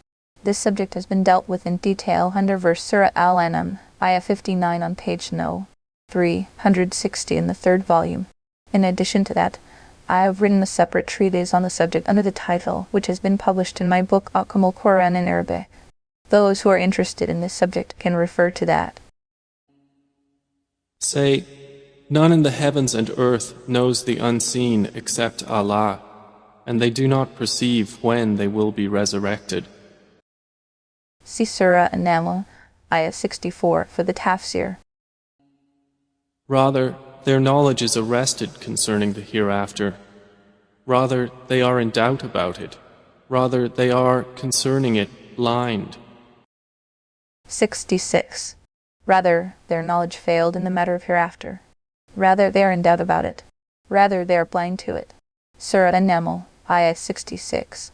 This subject has been dealt with in detail under verse Surah An-Naml, Ayah 59 on page No. 360 in the 3rd volume. In addition to that, I have written a separate treatise on the subject under the title, which has been published in my book Al-Mukhtasar in Arabic. Those who are interested in this subject can refer to that. Say, none in the heavens and earth knows the unseen except Allah, and they do not perceive when they will be resurrected. See Surah An-Naml, Ayah 64 for the Tafsir. Rather, their knowledge is arrested concerning the hereafter. Rather, they are in doubt about it. Rather, they are, concerning it, blind. 66. Rather, their knowledge failed in the matter of hereafter. Rather, they are in doubt about it. Rather, they are blind to it. Surah An-Naml, Ayah 66.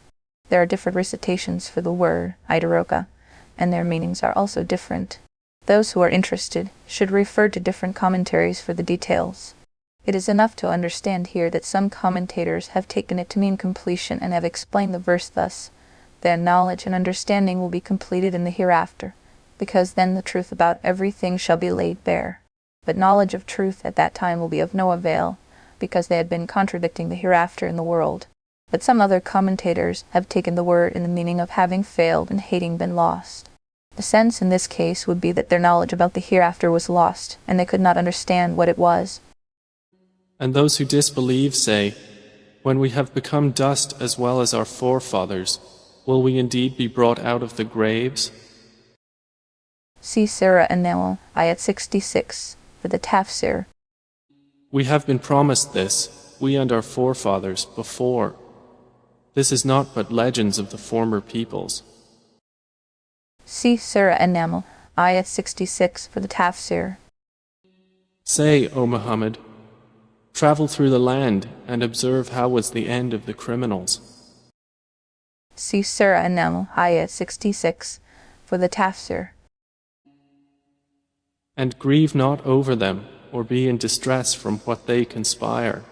There are different recitations for the word, Idaroka, and their meanings are also different. Those who are interested should refer to different commentaries for the details. It is enough to understand here that some commentators have taken it to mean completion and have explained the verse thus: their knowledge and understanding will be completed in the hereafter, because then the truth about everything shall be laid bare. But knowledge of truth at that time will be of no avail, because they had been contradicting the hereafter in the world. But some other commentators have taken the word in the meaning of having failed and having been lost. The sense in this case would be that their knowledge about the hereafter was lost, and they could not understand what it was. And those who disbelieve say, when we have become dust as well as our forefathers, will we indeed be brought out of the graves? See Surah An-Naml, Ayat 66, for the Tafsir. We have been promised this, we and our forefathers, before. This is not but legends of the former peoples. See Surah An-Naml, Ayat 66 for the Tafsir. Say, O Muhammad, travel through the land and observe how was the end of the criminals. See Surah An-Naml, Ayat 66 for the Tafsir. And grieve not over them, or be in distress from what they conspire.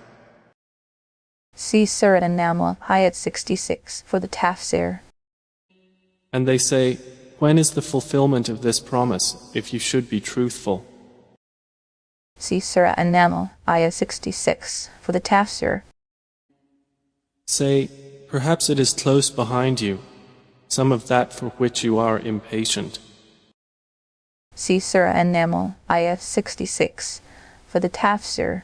See Surah An-Naml, Ayat 66 for the Tafsir. And they say, when is the fulfillment of this promise, if you should be truthful? See Surah An-Naml, Ayah 66 for the Tafsir. Say, perhaps it is close behind you, some of that for which you are impatient. See Surah An-Naml, Ayah 66 for the Tafsir.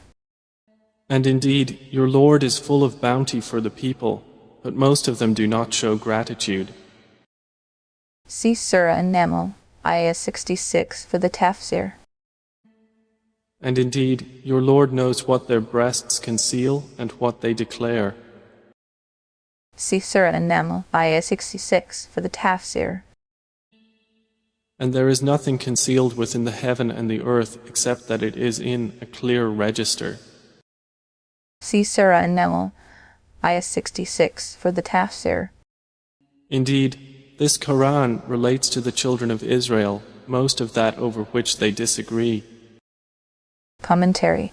And indeed, your Lord is full of bounty for the people, but most of them do not show gratitude. See Surah An-Naml, Ayah 66 for the Tafsir. And indeed, your Lord knows what their breasts conceal and what they declare. See Surah An-Naml, Ayah 66 for the Tafsir. And there is nothing concealed within the heaven and the earth except that it is in a clear register. See Surah An-Naml, Ayah 66 for the Tafsir. Indeed, this Quran relates to the children of Israel, most of that over which they disagree. Commentary.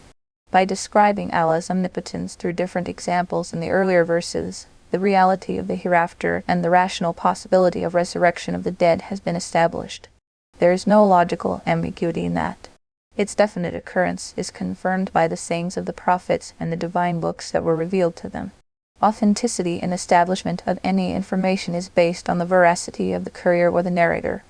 By describing Allah's omnipotence through different examples in the earlier verses, the reality of the hereafter and the rational possibility of resurrection of the dead has been established. There is no logical ambiguity in that. Its definite occurrence is confirmed by the sayings of the prophets and the divine books that were revealed to them. Authenticity and establishment of any information is based on the veracity of the courier or the narrator.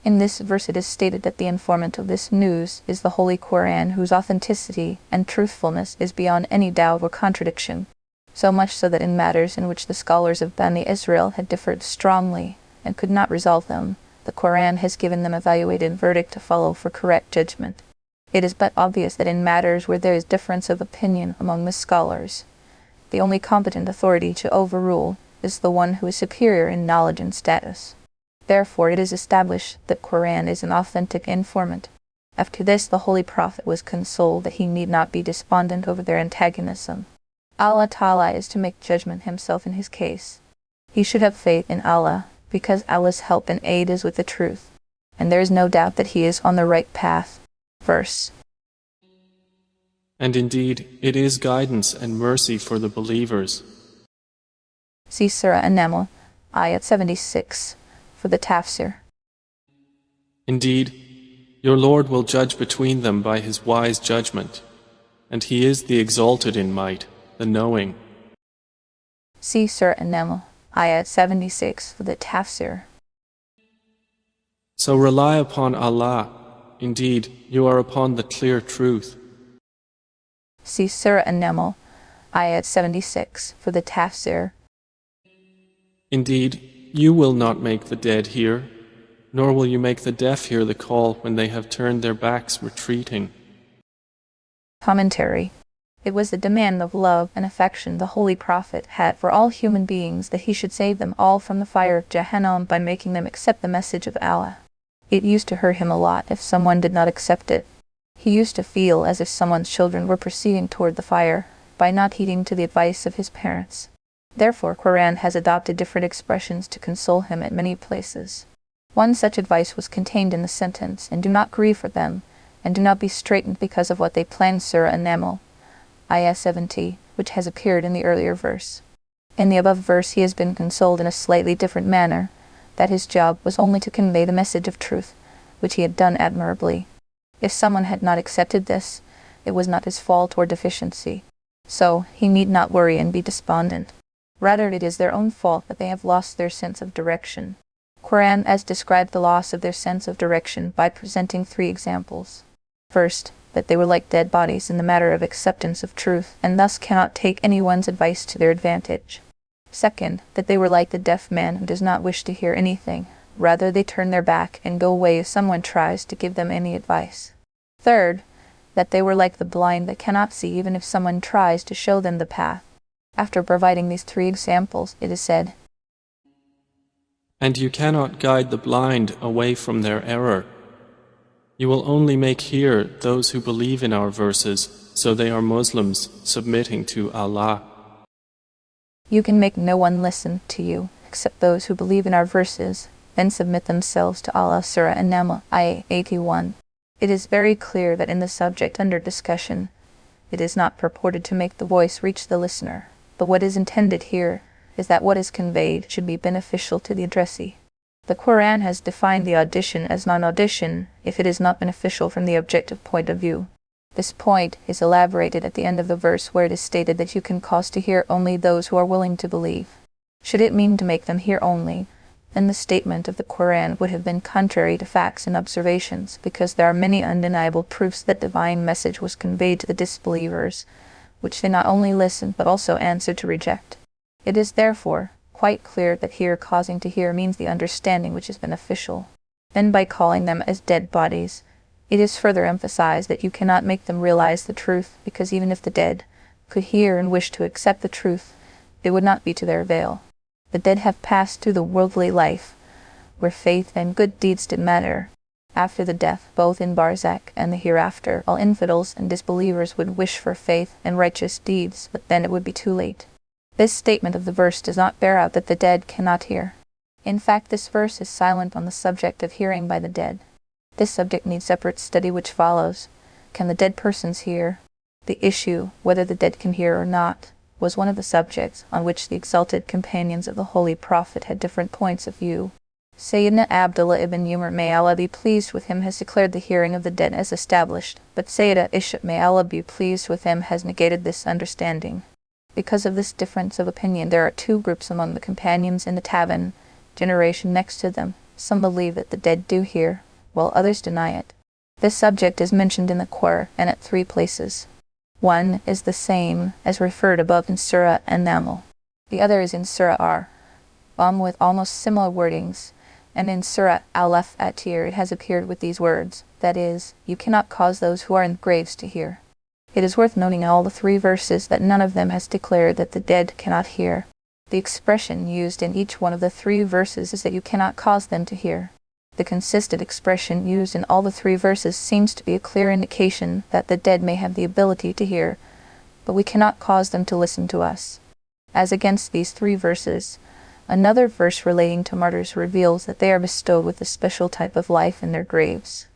In this verse it is stated that the informant of this news is the Holy Qur'an, whose authenticity and truthfulness is beyond any doubt or contradiction, so much so that in matters in which the scholars of Bani Israel had differed strongly and could not resolve them, the Qur'an has given them a evaluated verdict to follow for correct judgment. It is but obvious that in matters where there is difference of opinion among the scholars, the only competent authority to overrule is the one who is superior in knowledge and status. Therefore it is established that Qur'an is an authentic informant. After this, the Holy Prophet was consoled that he need not be despondent over their antagonism. Allah Ta'ala is to make judgment himself in his case. He should have faith in Allah, because Allah's help and aid is with the truth, and there is no doubt that he is on the right path. Verse. And indeed, it is guidance and mercy for the believers. See Surah An-Naml, Ayat 76, for the Tafsir. Indeed, your Lord will judge between them by his wise judgment, and he is the exalted in might, the knowing. See Surah An-Naml, Ayat 76, for the Tafsir. So rely upon Allah. Indeed, you are upon the clear truth. See Surah An-Naml, Ayat 76, for the Tafsir. Indeed, you will not make the dead hear, nor will you make the deaf hear the call when they have turned their backs retreating. Commentary. It was the demand of love and affection the Holy Prophet had for all human beings that he should save them all from the fire of Jahannam by making them accept the message of Allah. It used to hurt him a lot if someone did not accept it. He used to feel as if someone's children were proceeding toward the fire by not heeding to the advice of his parents. Therefore, Quran has adopted different expressions to console him at many places. One such advice was contained in the sentence, "And do not grieve for them, and do not be straitened because of what they plan." Surah An-Naml, Ayah 70, which has appeared in the earlier verse. In the above verse he has been consoled in a slightly different manner, that his job was only to convey the message of truth, which he had done admirably. If someone had not accepted this, it was not his fault or deficiency. So he need not worry and be despondent. Rather, it is their own fault that they have lost their sense of direction. Quran has described the loss of their sense of direction by presenting 3 examples. First, that they were like dead bodies in the matter of acceptance of truth, and thus cannot take anyone's advice to their advantage. Second, that they were like the deaf man who does not wish to hear anything. Rather, they turn their back and go away if someone tries to give them any advice. Third, that they were like the blind that cannot see even if someone tries to show them the path. After providing these 3 examples, it is said, And you cannot guide the blind away from their error. You will only make hear those who believe in our verses, so they are Muslims submitting to Allah. You can make no one listen to you except those who believe in our verses, then submit themselves to Allah. Surah An-Naml, Ayah 81. It is very clear that in the subject under discussion, it is not purported to make the voice reach the listener, but what is intended here is that what is conveyed should be beneficial to the addressee. The Quran has defined the audition as non-audition if it is not beneficial from the objective point of view. This point is elaborated at the end of the verse where it is stated that you can cause to hear only those who are willing to believe. Should it mean to make them hear only, then the statement of the Quran would have been contrary to facts and observations, because there are many undeniable proofs that divine message was conveyed to the disbelievers, which they not only listened but also answered to reject. It is therefore quite clear that here causing to hear means the understanding which is beneficial. Then by calling them as dead bodies, it is further emphasized that you cannot make them realize the truth, because even if the dead could hear and wish to accept the truth, it would not be to their avail. The dead have passed through the worldly life, where faith and good deeds did matter. After the death, both in Barzakh and the hereafter, all infidels and disbelievers would wish for faith and righteous deeds, but then it would be too late. This statement of the verse does not bear out that the dead cannot hear. In fact, this verse is silent on the subject of hearing by the dead. This subject needs separate study which follows. Can the dead persons hear? The issue, whether the dead can hear or not, was one of the subjects on which the exalted companions of the Holy Prophet had different points of view. Sayyidina Abdullah ibn Umar, may Allah be pleased with him, has declared the hearing of the dead as established, but Sayyida Aisha, may Allah be pleased with him, has negated this understanding. Because of this difference of opinion, there are 2 groups among the companions in the Taban generation next to them. Some believe that the dead do hear, while others deny it. This subject is mentioned in the Qur'an and at 3 places. One is the same as referred above in Surah An-Naml. The other is in Surah Ar, with almost similar wordings, and in Surah Al-Fatir it has appeared with these words, that is, you cannot cause those who are in graves to hear. It is worth noting in all the 3 verses that none of them has declared that the dead cannot hear. The expression used in each one of the 3 verses is that you cannot cause them to hear. The consistent expression used in all the three verses seems to be a clear indication that the dead may have the ability to hear, but we cannot cause them to listen to us. As against these three verses, another verse relating to martyrs reveals that they are bestowed with a special type of life in their graves.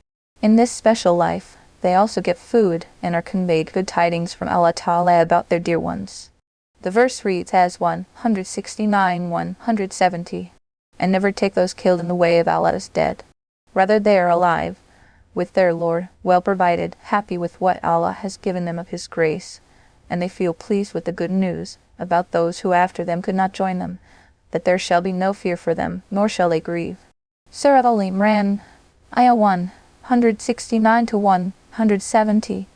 In this special life, they also get food and are conveyed good tidings from Allah Ta'ala about their dear ones. The verse reads as 169-170, and never take those killed in the way of Allah as dead. Rather they are alive, with their Lord, well provided, happy with what Allah has given them of His grace, and they feel pleased with the good news about those who after them could not join them, that there shall be no fear for them, nor shall they grieve. Surah Al-Imran, Ayah 169-170.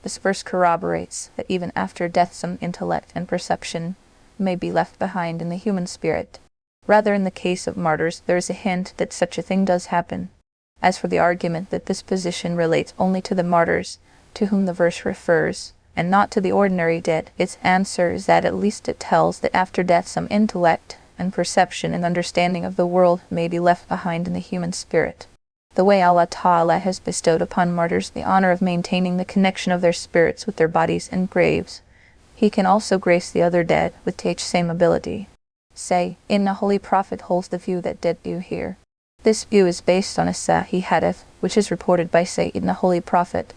This verse corroborates that even after death some intellect and perception may be left behind in the human spirit. Rather, in the case of martyrs, there is a hint that such a thing does happen. As for the argument that this position relates only to the martyrs, to whom the verse refers, and not to the ordinary dead, its answer is that at least it tells that after death some intellect and perception and understanding of the world may be left behind in the human spirit. The way Allah Ta'ala has bestowed upon martyrs the honor of maintaining the connection of their spirits with their bodies and graves, He can also grace the other dead with the same ability. Say, the Holy Prophet holds the view that dead do hear. This view is based on a Sahih hadith, which is reported by the Holy Prophet.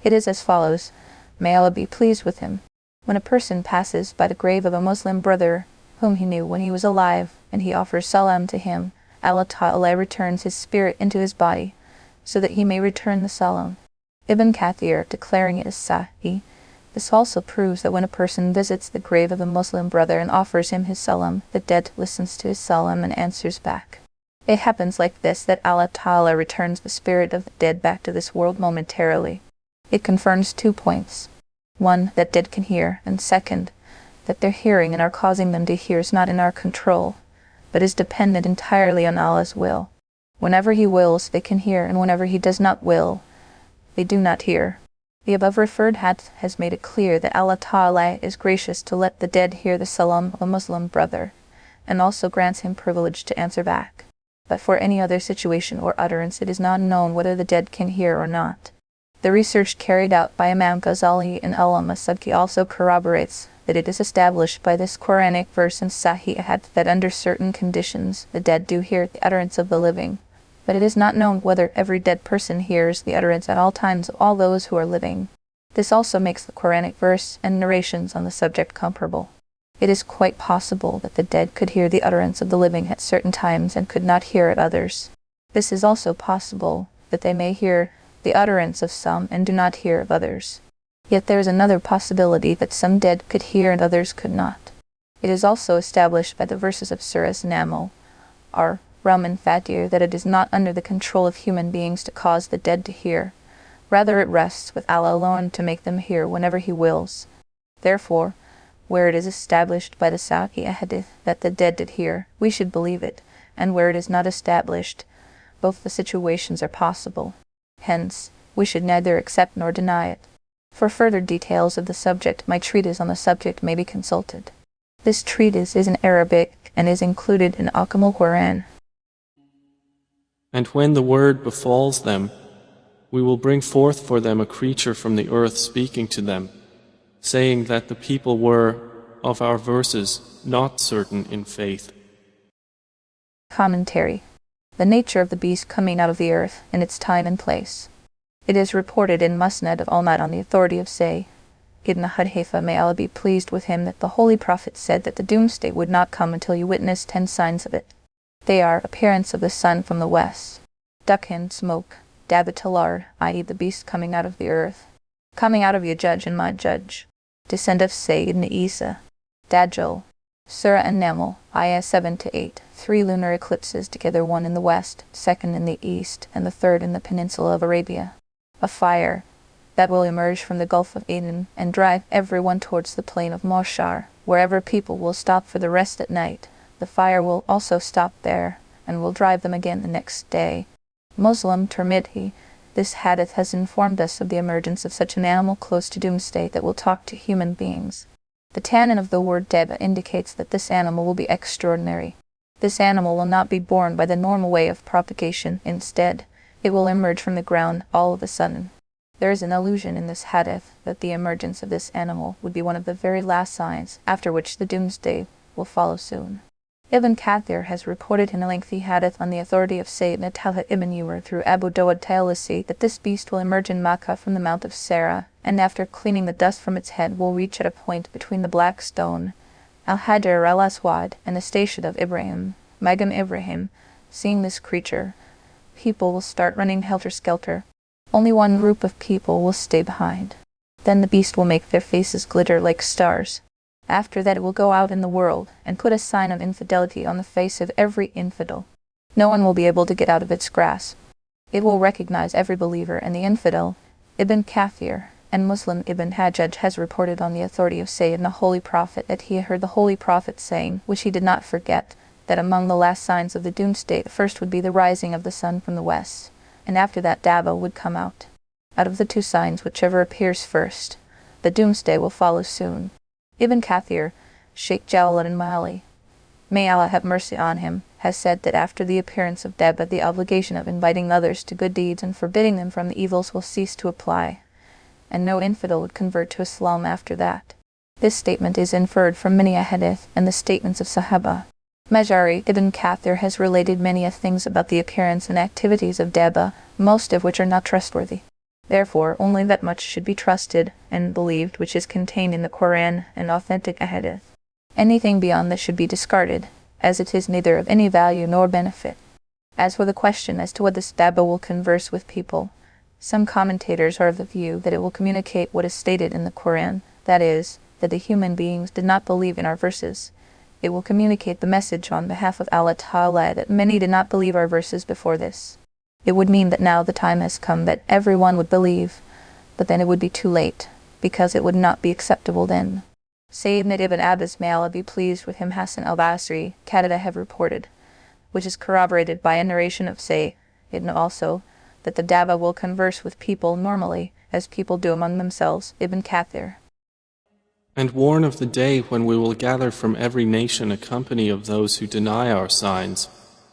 It is as follows: May Allah be pleased with him. When a person passes by the grave of a Muslim brother whom he knew when he was alive, and he offers salam to him, Allah Ta'ala returns his spirit into his body, so that he may return the salam. Ibn Kathir, declaring it as Sahih, this also proves that when a person visits the grave of a Muslim brother and offers him his salam, the dead listens to his salam and answers back. It happens like this, that Allah Ta'ala returns the spirit of the dead back to this world momentarily. It confirms 2 points. 1, that dead can hear, and 2nd, that their hearing and our causing them to hear is not in our control, but is dependent entirely on Allah's will. Whenever He wills, they can hear, and whenever He does not will, they do not hear. The above referred hadith has made it clear that Allah Ta'ala is gracious to let the dead hear the salam of a Muslim brother, and also grants him privilege to answer back. But for any other situation or utterance, it is not known whether the dead can hear or not. The research carried out by Imam Ghazali and Al-Masudki also corroborates that it is established by this Quranic verse in Sahih hadith that under certain conditions the dead do hear the utterance of the living. But it is not known whether every dead person hears the utterance at all times of all those who are living. This also makes the Quranic verse and narrations on the subject comparable. It is quite possible that the dead could hear the utterance of the living at certain times and could not hear at others. This is also possible that they may hear the utterance of some and do not hear of others. Yet there is another possibility that some dead could hear and others could not. It is also established by the verses of Surah An-Naml, our Rahman Fatir, that it is not under the control of human beings to cause the dead to hear. Rather, it rests with Allah alone to make them hear whenever He wills. Therefore, where it is established by the Sahih hadith that the dead did hear, we should believe it, and where it is not established, both the situations are possible. Hence, we should neither accept nor deny it. For further details of the subject, my treatise on the subject may be consulted. This treatise is in Arabic and is included in Al-Mukhtasar. And when the word befalls them, we will bring forth for them a creature from the earth speaking to them, saying that the people were, of our verses, not certain in faith. Commentary. The nature of the beast coming out of the earth and its time and place. It is reported in Musnad of Ahmad on the authority of Ibn Hudhayfa, may Allah be pleased with him, that the Holy Prophet said that the doomsday would not come until you witness 10 signs of it. They are appearance of the sun from the west, duck and smoke, Dabatalar, i.e. the beast coming out of the earth, coming out of Yajud and Majud, descent of Sayyidina Isa, Dajjal, Surah An-Naml, Ayah 7-8, 3 lunar eclipses together, 1 in the west, 2nd in the east, and the 3rd in the peninsula of Arabia. A fire that will emerge from the Gulf of Aden and drive everyone towards the plain of Mashar, wherever people will stop for the rest at night. The fire will also stop there, and will drive them again the next day. Muslim Tirmidhi, this hadith has informed us of the emergence of such an animal close to doomsday that will talk to human beings. The tannin of the word deba indicates that this animal will be extraordinary. This animal will not be born by the normal way of propagation. Instead, it will emerge from the ground all of a sudden. There is an allusion in this hadith that the emergence of this animal would be one of the very last signs, after which the doomsday will follow soon. Ibn Kathir has reported in a lengthy hadith on the authority of Sayyidina Talha ibn Uwar through Abu Dawud Tayalisi that this beast will emerge in Makkah from the Mount of Sarah, and after cleaning the dust from its head will reach at a point between the black stone, Al-Hajar al-Aswad, and the station of Ibrahim, Magam Ibrahim. Seeing this creature, people will start running helter-skelter. Only one group of people will stay behind. Then the beast will make their faces glitter like stars. After that it will go out in the world and put a sign of infidelity on the face of every infidel. No one will be able to get out of its grasp. It will recognize every believer and the infidel. Ibn Kathir and Muslim Ibn Hajjaj has reported on the authority of Sayyidina the Holy Prophet that he heard the Holy Prophet saying, which he did not forget, that among the last signs of the doomsday the first would be the rising of the sun from the west, and after that Dabba would come out. Out of the two signs, whichever appears first, the doomsday will follow soon. Ibn Kathir, Sheikh Jalaluddin Mahali, may Allah have mercy on him, has said that after the appearance of Dabba the obligation of inviting others to good deeds and forbidding them from the evils will cease to apply, and no infidel would convert to Islam after that. This statement is inferred from many a hadith and the statements of Sahaba. Majari Ibn Kathir has related many things about the appearance and activities of Dabba, most of which are not trustworthy. Therefore, only that much should be trusted and believed which is contained in the Quran and authentic hadith. Anything beyond this should be discarded, as it is neither of any value nor benefit. As for the question as to whether this Dabba will converse with people, some commentators are of the view that it will communicate what is stated in the Quran, that is, that the human beings did not believe in our verses. It will communicate the message on behalf of Allah Ta'ala that many did not believe our verses before this. It would mean that now the time has come that everyone would believe, but then it would be too late, because it would not be acceptable then. Sayyidina Ibn Abbas, may Allah be pleased with him, Hassan al-Basri, Qatada have reported, which is corroborated by a narration of Sayyidina also, that the Dabba will converse with people normally, as people do among themselves. Ibn Kathir. And warn of the day when we will gather from every nation a company of those who deny our signs,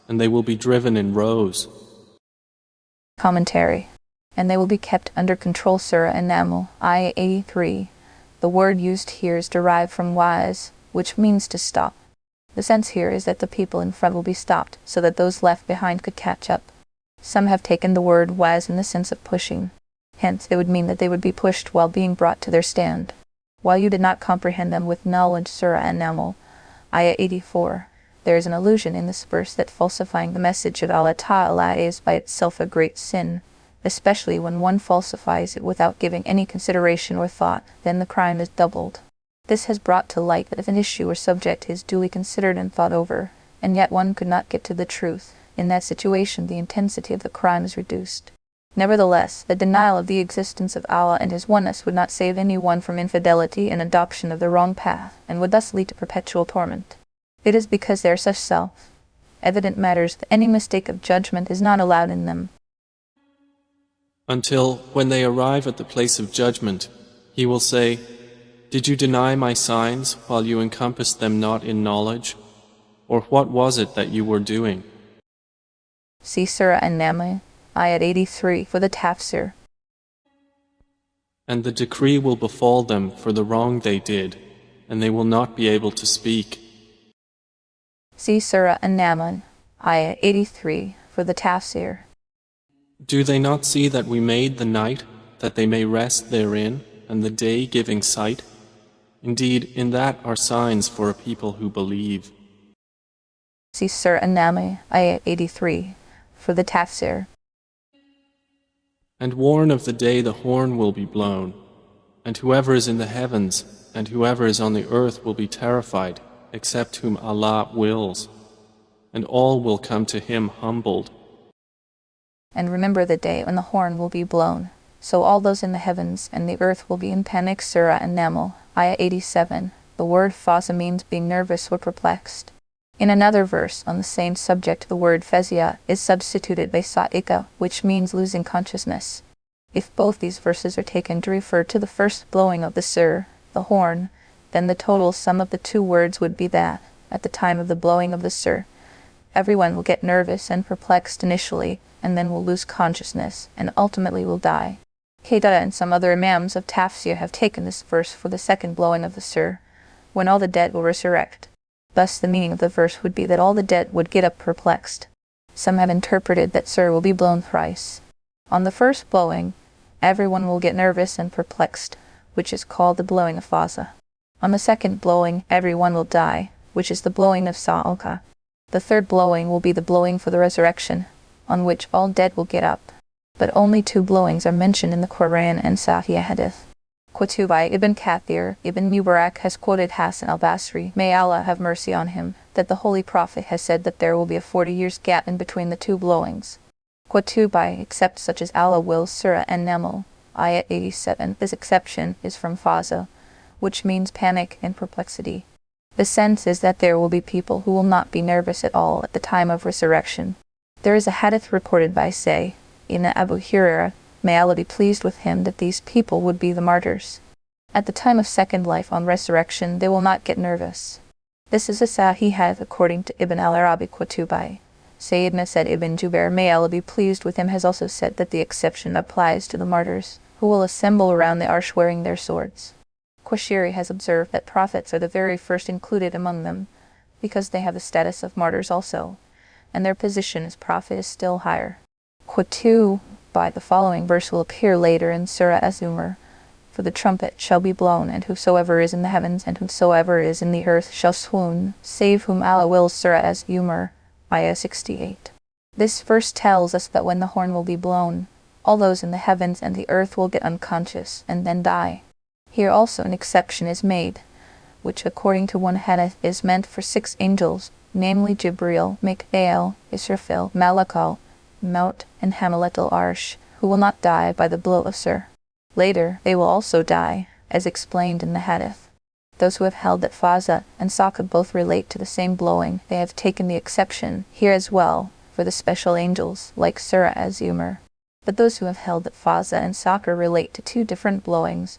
and they will be driven in rows. Commentary. And they will be kept under control. Surah An-Naml, Ayah 83. The word used here is derived from waz, which means to stop. The sense here is that the people in front will be stopped, so that those left behind could catch up. Some have taken the word waz in the sense of pushing. Hence, it would mean that they would be pushed while being brought to their stand. While you did not comprehend them with knowledge. Surah An-Naml, Ayah 84. There is an allusion in this verse that falsifying the message of Allah Ta'ala is by itself a great sin, especially when one falsifies it without giving any consideration or thought, then the crime is doubled. This has brought to light that if an issue or subject is duly considered and thought over, and yet one could not get to the truth, in that situation the intensity of the crime is reduced. Nevertheless, the denial of the existence of Allah and His oneness would not save anyone from infidelity and adoption of the wrong path, and would thus lead to perpetual torment. It is because they are such self-evident matters that any mistake of judgment is not allowed in them. Until, when they arrive at the place of judgment, He will say, "Did you deny my signs while you encompassed them not in knowledge? Or what was it that you were doing?" See Surah An-Naml, Ayat 83 for the Tafsir. And the decree will befall them for the wrong they did, and they will not be able to speak. See Surah An-Naml, Ayah 83 for the Tafsir. Do they not see that we made the night, that they may rest therein, and the day giving sight? Indeed, in that are signs for a people who believe. See Surah An-Naml, Ayah 83 for the Tafsir. And warn of the day the horn will be blown, and whoever is in the heavens and whoever is on the earth will be terrified, except whom Allah wills, and all will come to Him humbled. And remember the day when the horn will be blown, so all those in the heavens and the earth will be in panic. Surah An-Naml, Ayah 87. The word fasa means being nervous or perplexed. In another verse on the same subject, the word fazia is substituted by sa'ika, which means losing consciousness. If both these verses are taken to refer to the first blowing of the sur, the horn, then the total sum of the two words would be that, at the time of the blowing of the sur, Everyone will get nervous and perplexed initially, and then will lose consciousness, and ultimately will die. Qatada and some other imams of Tafsir have taken this verse for the second blowing of the Surah, when all the dead will resurrect. Thus the meaning of the verse would be that all the dead would get up perplexed. Some have interpreted that Surah will be blown thrice. On the first blowing, everyone will get nervous and perplexed, which is called the blowing of Faza. On the second blowing, everyone will die, which is the blowing of Sa'alka. The third blowing will be the blowing for the resurrection, on which all dead will get up. But only 2 blowings are mentioned in the Quran and Sahih Hadith. Qutubai Ibn Kathir Ibn Mubarak has quoted Hassan al-Basri, may Allah have mercy on him, that the Holy Prophet has said that there will be a 40 years gap in between the 2 blowings. Qutubai, except such as Allah wills, Surah An-Naml, Ayat 87. This exception is from Faza, which means panic and perplexity. The sense is that there will be people who will not be nervous at all at the time of resurrection. There is a hadith reported by Ibn Abu Hurairah, may Allah be pleased with him, that these people would be the martyrs. At the time of second life on resurrection, they will not get nervous. This is a Sahih hadith according to Ibn al-Arabi Qutubai. Sayyidina Said Ibn Jubair, may Allah be pleased with him, has also said that the exception applies to the martyrs, who will assemble around the arsh wearing their swords. Quashiri has observed that prophets are the very first included among them, because they have the status of martyrs also, and their position as prophet is still higher. By the following verse will appear later in Surah Az-Zumar. For the trumpet shall be blown, and whosoever is in the heavens and whosoever is in the earth shall swoon, save whom Allah wills. Surah Az-Zumar, Ayah 68. This verse tells us that when the horn will be blown, all those in the heavens and the earth will get unconscious and then die. Here also an exception is made, which according to one hadith is meant for 6 angels, namely Jibreel, Mikhail, Israfil, Malakal, Maut, and Hamalat al-Arsh, who will not die by the blow of Surah. Later, they will also die, as explained in the hadith. Those who have held that Faza and Saqqa both relate to the same blowing, they have taken the exception here as well for the special angels, like Surah Az-Zumar. But those who have held that Faza and Saqqa relate to 2 different blowings,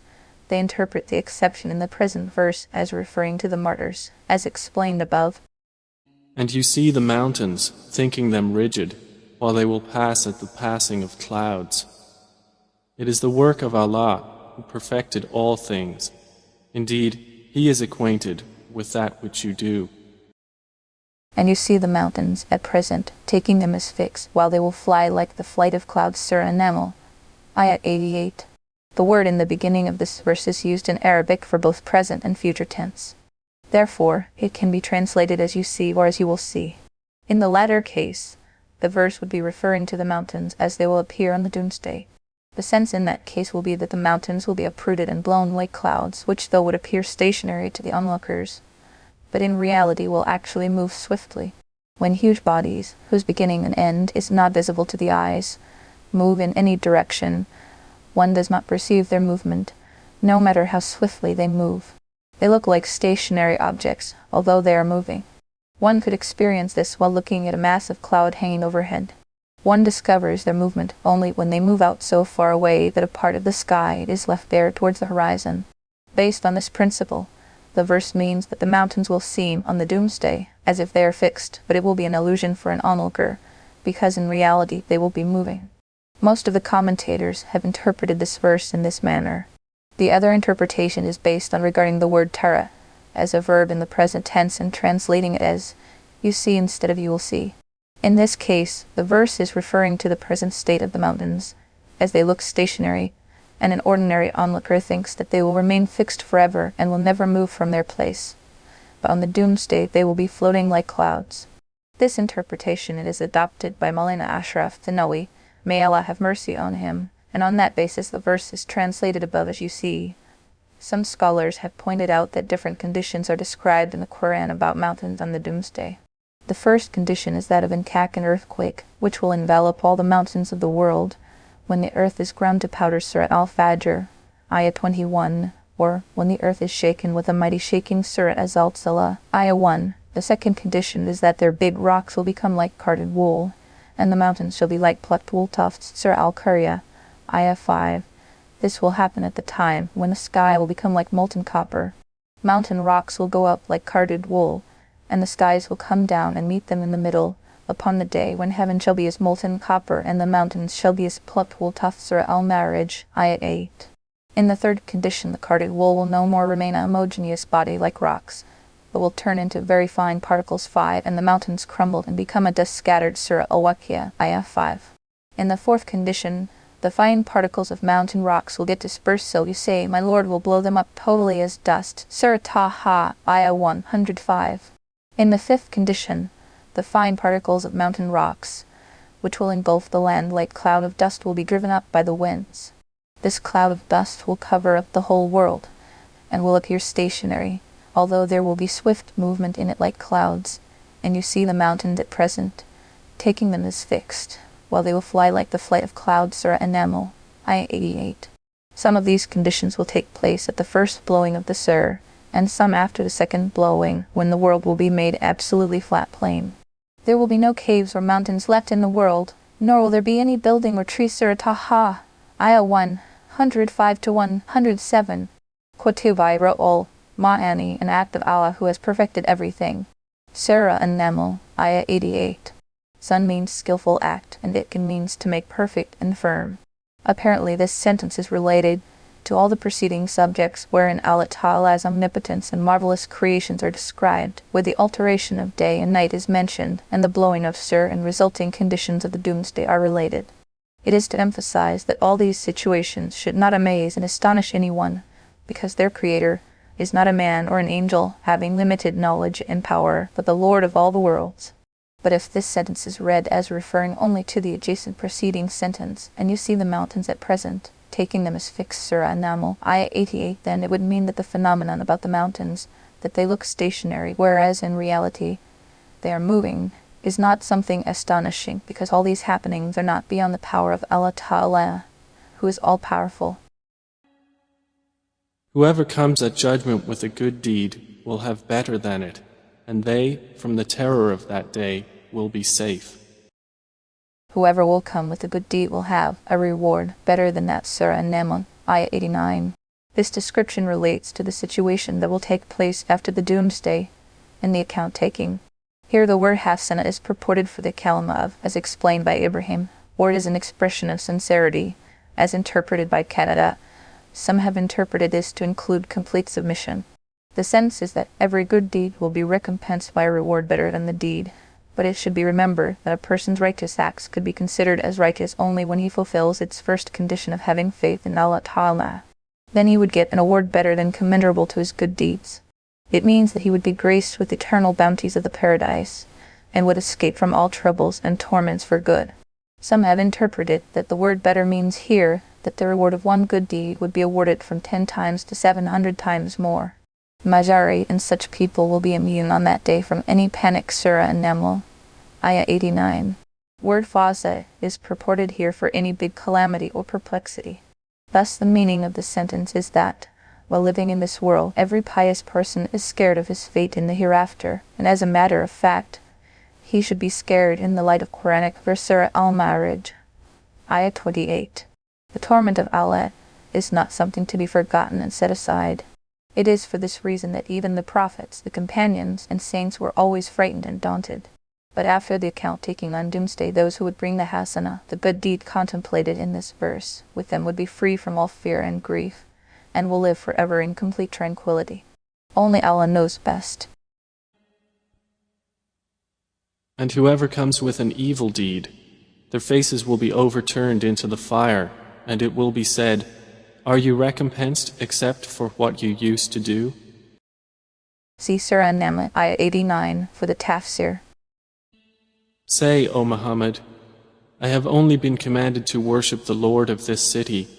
they interpret the exception in the present verse as referring to the martyrs, as explained above. And you see the mountains, thinking them rigid, while they will pass at the passing of clouds. It is the work of Allah, who perfected all things. Indeed, He is acquainted with that which you do. And you see the mountains, at present, taking them as fixed, while they will fly like the flight of clouds. Surah An-Naml, Ayat 88. The word in the beginning of this verse is used in Arabic for both present and future tense. Therefore, it can be translated as you see or as you will see. In the latter case, the verse would be referring to the mountains as they will appear on the doomsday. The sense in that case will be that the mountains will be uprooted and blown like clouds, which though would appear stationary to the onlookers, but in reality will actually move swiftly. When huge bodies, whose beginning and end is not visible to the eyes, move in any direction, one does not perceive their movement, no matter how swiftly they move. They look like stationary objects, although they are moving. One could experience this while looking at a massive cloud hanging overhead. One discovers their movement only when they move out so far away that a part of the sky is left bare towards the horizon. Based on this principle, the verse means that the mountains will seem, on the doomsday, as if they are fixed, but it will be an illusion for an onlooker, because in reality they will be moving. Most of the commentators have interpreted this verse in this manner. The other interpretation is based on regarding the word tara, as a verb in the present tense and translating it as, you see instead of you will see. In this case, the verse is referring to the present state of the mountains, as they look stationary, and an ordinary onlooker thinks that they will remain fixed forever and will never move from their place. But on the doomsday they will be floating like clouds. This interpretation is adopted by Maulana Ashraf Thanawi, may Allah have mercy on him, and on that basis the verse is translated above as you see. Some scholars have pointed out that different conditions are described in the Quran about mountains on the doomsday. The first condition is that of an earthquake, which will envelop all the mountains of the world, when the earth is ground to powder. Surah Al-Fajr, Ayah 21, or when the earth is shaken with a mighty shaking. Surah Az-Zalzalah, Ayah 1. The second condition is that their big rocks will become like carded wool, and the mountains shall be like plucked wool tufts. Surah Al-Qaryah, Ayah 5. This will happen at the time when the sky will become like molten copper. Mountain rocks will go up like carded wool, and the skies will come down and meet them in the middle, upon the day when heaven shall be as molten copper and the mountains shall be as plucked wool. Tafsir Al-Ma'arij, Ayat 8. In the third condition, the carded wool will no more remain a homogeneous body like rocks, but will turn into very fine particles. 5. And the mountains crumbled and become a dust scattered. Surah Al-Waqiah, Ayah 5. In the fourth condition, the fine particles of mountain rocks will get dispersed, so you say, my Lord will blow them up totally as dust. Surah Taha, Ayah 105. In the fifth condition, the fine particles of mountain rocks, which will engulf the land like cloud of dust, will be driven up by the winds. This cloud of dust will cover up the whole world, and will appear stationary, although there will be swift movement in it like clouds, and you see the mountains at present, taking them as fixed, while they will fly like the flight of clouds. Surah An-Naml, Ayah 88. Some of these conditions will take place at the first blowing of the surah, and some after the second blowing, when the world will be made absolutely flat plain. There will be no caves or mountains left in the world, nor will there be any building or tree. Surah Taha, Ayah 105 to 107. Qutubay Ra'ul, Ma'ani, an act of Allah who has perfected everything. Surah An-Naml, Ayah 88. Sun means skillful act, and it can means to make perfect and firm. Apparently this sentence is related to all the preceding subjects wherein Allah Ta'ala's omnipotence and marvelous creations are described, where the alteration of day and night is mentioned, and the blowing of surah and resulting conditions of the doomsday are related. It is to emphasize that all these situations should not amaze and astonish anyone, because their Creator is not a man or an angel having limited knowledge and power, but the Lord of all the worlds. But if this sentence is read as referring only to the adjacent preceding sentence, and you see the mountains at present, taking them as fixed, Surah An-Naml, Ayah 88, then it would mean that the phenomenon about the mountains, that they look stationary, whereas in reality they are moving, is not something astonishing, because all these happenings are not beyond the power of Allah Ta'ala, who is all-powerful. Whoever comes at judgment with a good deed will have better than it, and they, from the terror of that day, will be safe. Whoever will come with a good deed will have a reward better than that. Surah An-Naml, Ayah 89. This description relates to the situation that will take place after the doomsday and the account taking. Here the word hasana is purported for the kalima of, as explained by Ibrahim, or it is an expression of sincerity, as interpreted by Canada. Some have interpreted this to include complete submission. The sense is that every good deed will be recompensed by a reward better than the deed, but it should be remembered that a person's righteous acts could be considered as righteous only when he fulfills its first condition of having faith in Allah Ta'ala. Then he would get an award better than commendable to his good deeds. It means that he would be graced with eternal bounties of the paradise, and would escape from all troubles and torments for good. Some have interpreted that the word better means here that the reward of one good deed would be awarded from 10 times to 700 times more. Majari and such people will be immune on that day from any panic. Surah An-Naml, Ayah 89. Word faza is purported here for any big calamity or perplexity. Thus the meaning of the sentence is that, while living in this world, every pious person is scared of his fate in the hereafter, and as a matter of fact, he should be scared in the light of Quranic verse Surah Al-Ma'arij, Ayah 28. The torment of Allah is not something to be forgotten and set aside. It is for this reason that even the prophets, the companions, and saints were always frightened and daunted. But after the account taking on doomsday, those who would bring the hasana, the good deed contemplated in this verse, with them would be free from all fear and grief, and will live forever in complete tranquility. Only Allah knows best. And whoever comes with an evil deed, their faces will be overturned into the fire, and it will be said, are you recompensed except for what you used to do? See Surah An-Naml, Ayah 89, for the tafsir. Say, O Muhammad, I have only been commanded to worship the Lord of this city,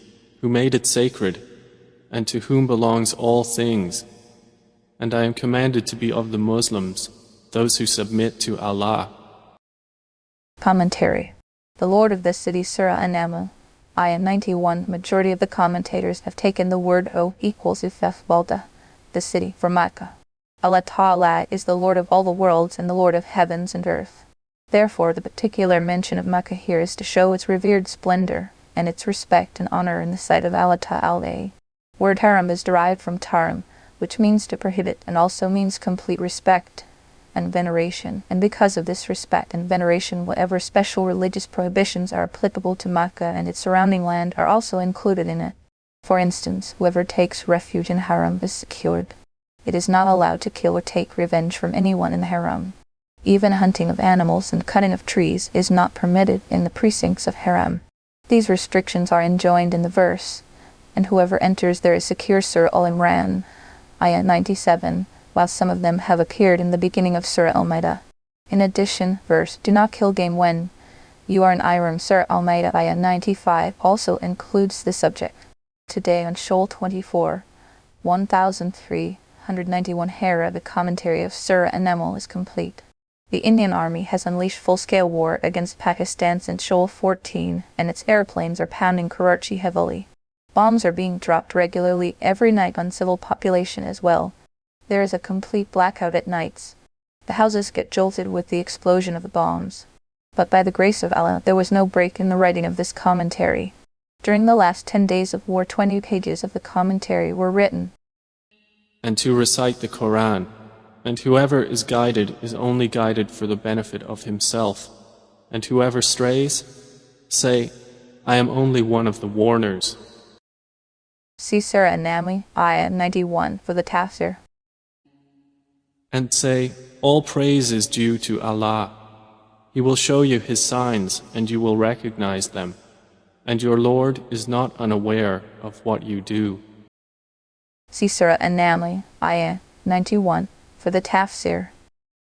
who made it sacred, and to whom belongs all things. And I am commanded to be of the Muslims, those who submit to Allah. Commentary. The Lord of this city, Surah An-Naml, Ayah 91. Majority of the commentators have taken the word O equals Ifaf Balda, the city, for Makkah. Allah Ta'ala is the Lord of all the worlds and the Lord of heavens and earth. Therefore, the particular mention of Makkah here is to show its revered splendor and its respect and honor in the sight of Allah Ta'ala. Word haram is derived from taram, which means to prohibit and also means complete respect, and veneration, and because of this respect and veneration whatever special religious prohibitions are applicable to Makkah and its surrounding land are also included in it. For instance, whoever takes refuge in Haram is secured. It is not allowed to kill or take revenge from anyone in the Haram. Even hunting of animals and cutting of trees is not permitted in the precincts of Haram. These restrictions are enjoined in the verse, and whoever enters there is secure. Surah Al-Imran, Ayah 97, while some of them have appeared in the beginning of Surah Al-Ma'idah. In addition, verse, do not kill game when you are in Ihram. Surah Al-Ma'idah, Ayah 95, also includes the subject. Today on Shoal 24, 1391 Hera, the commentary of Surah An-Naml is complete. The Indian Army has unleashed full-scale war against Pakistan since Shoal 14, and its airplanes are pounding Karachi heavily. Bombs are being dropped regularly every night on civil population as well. There is a complete blackout at nights. The houses get jolted with the explosion of the bombs. But by the grace of Allah, there was no break in the writing of this commentary. During the last 10 days of war, 20 pages of the commentary were written. And to recite the Quran, and whoever is guided is only guided for the benefit of himself, and whoever strays, say, I am only one of the warners. See Surah An-Naml, Ayah 91 for the Tafsir. And say, all praise is due to Allah. He will show you His signs, and you will recognize them. And your Lord is not unaware of what you do. See Surah An-Naml, Ayah 91 for the Tafsir.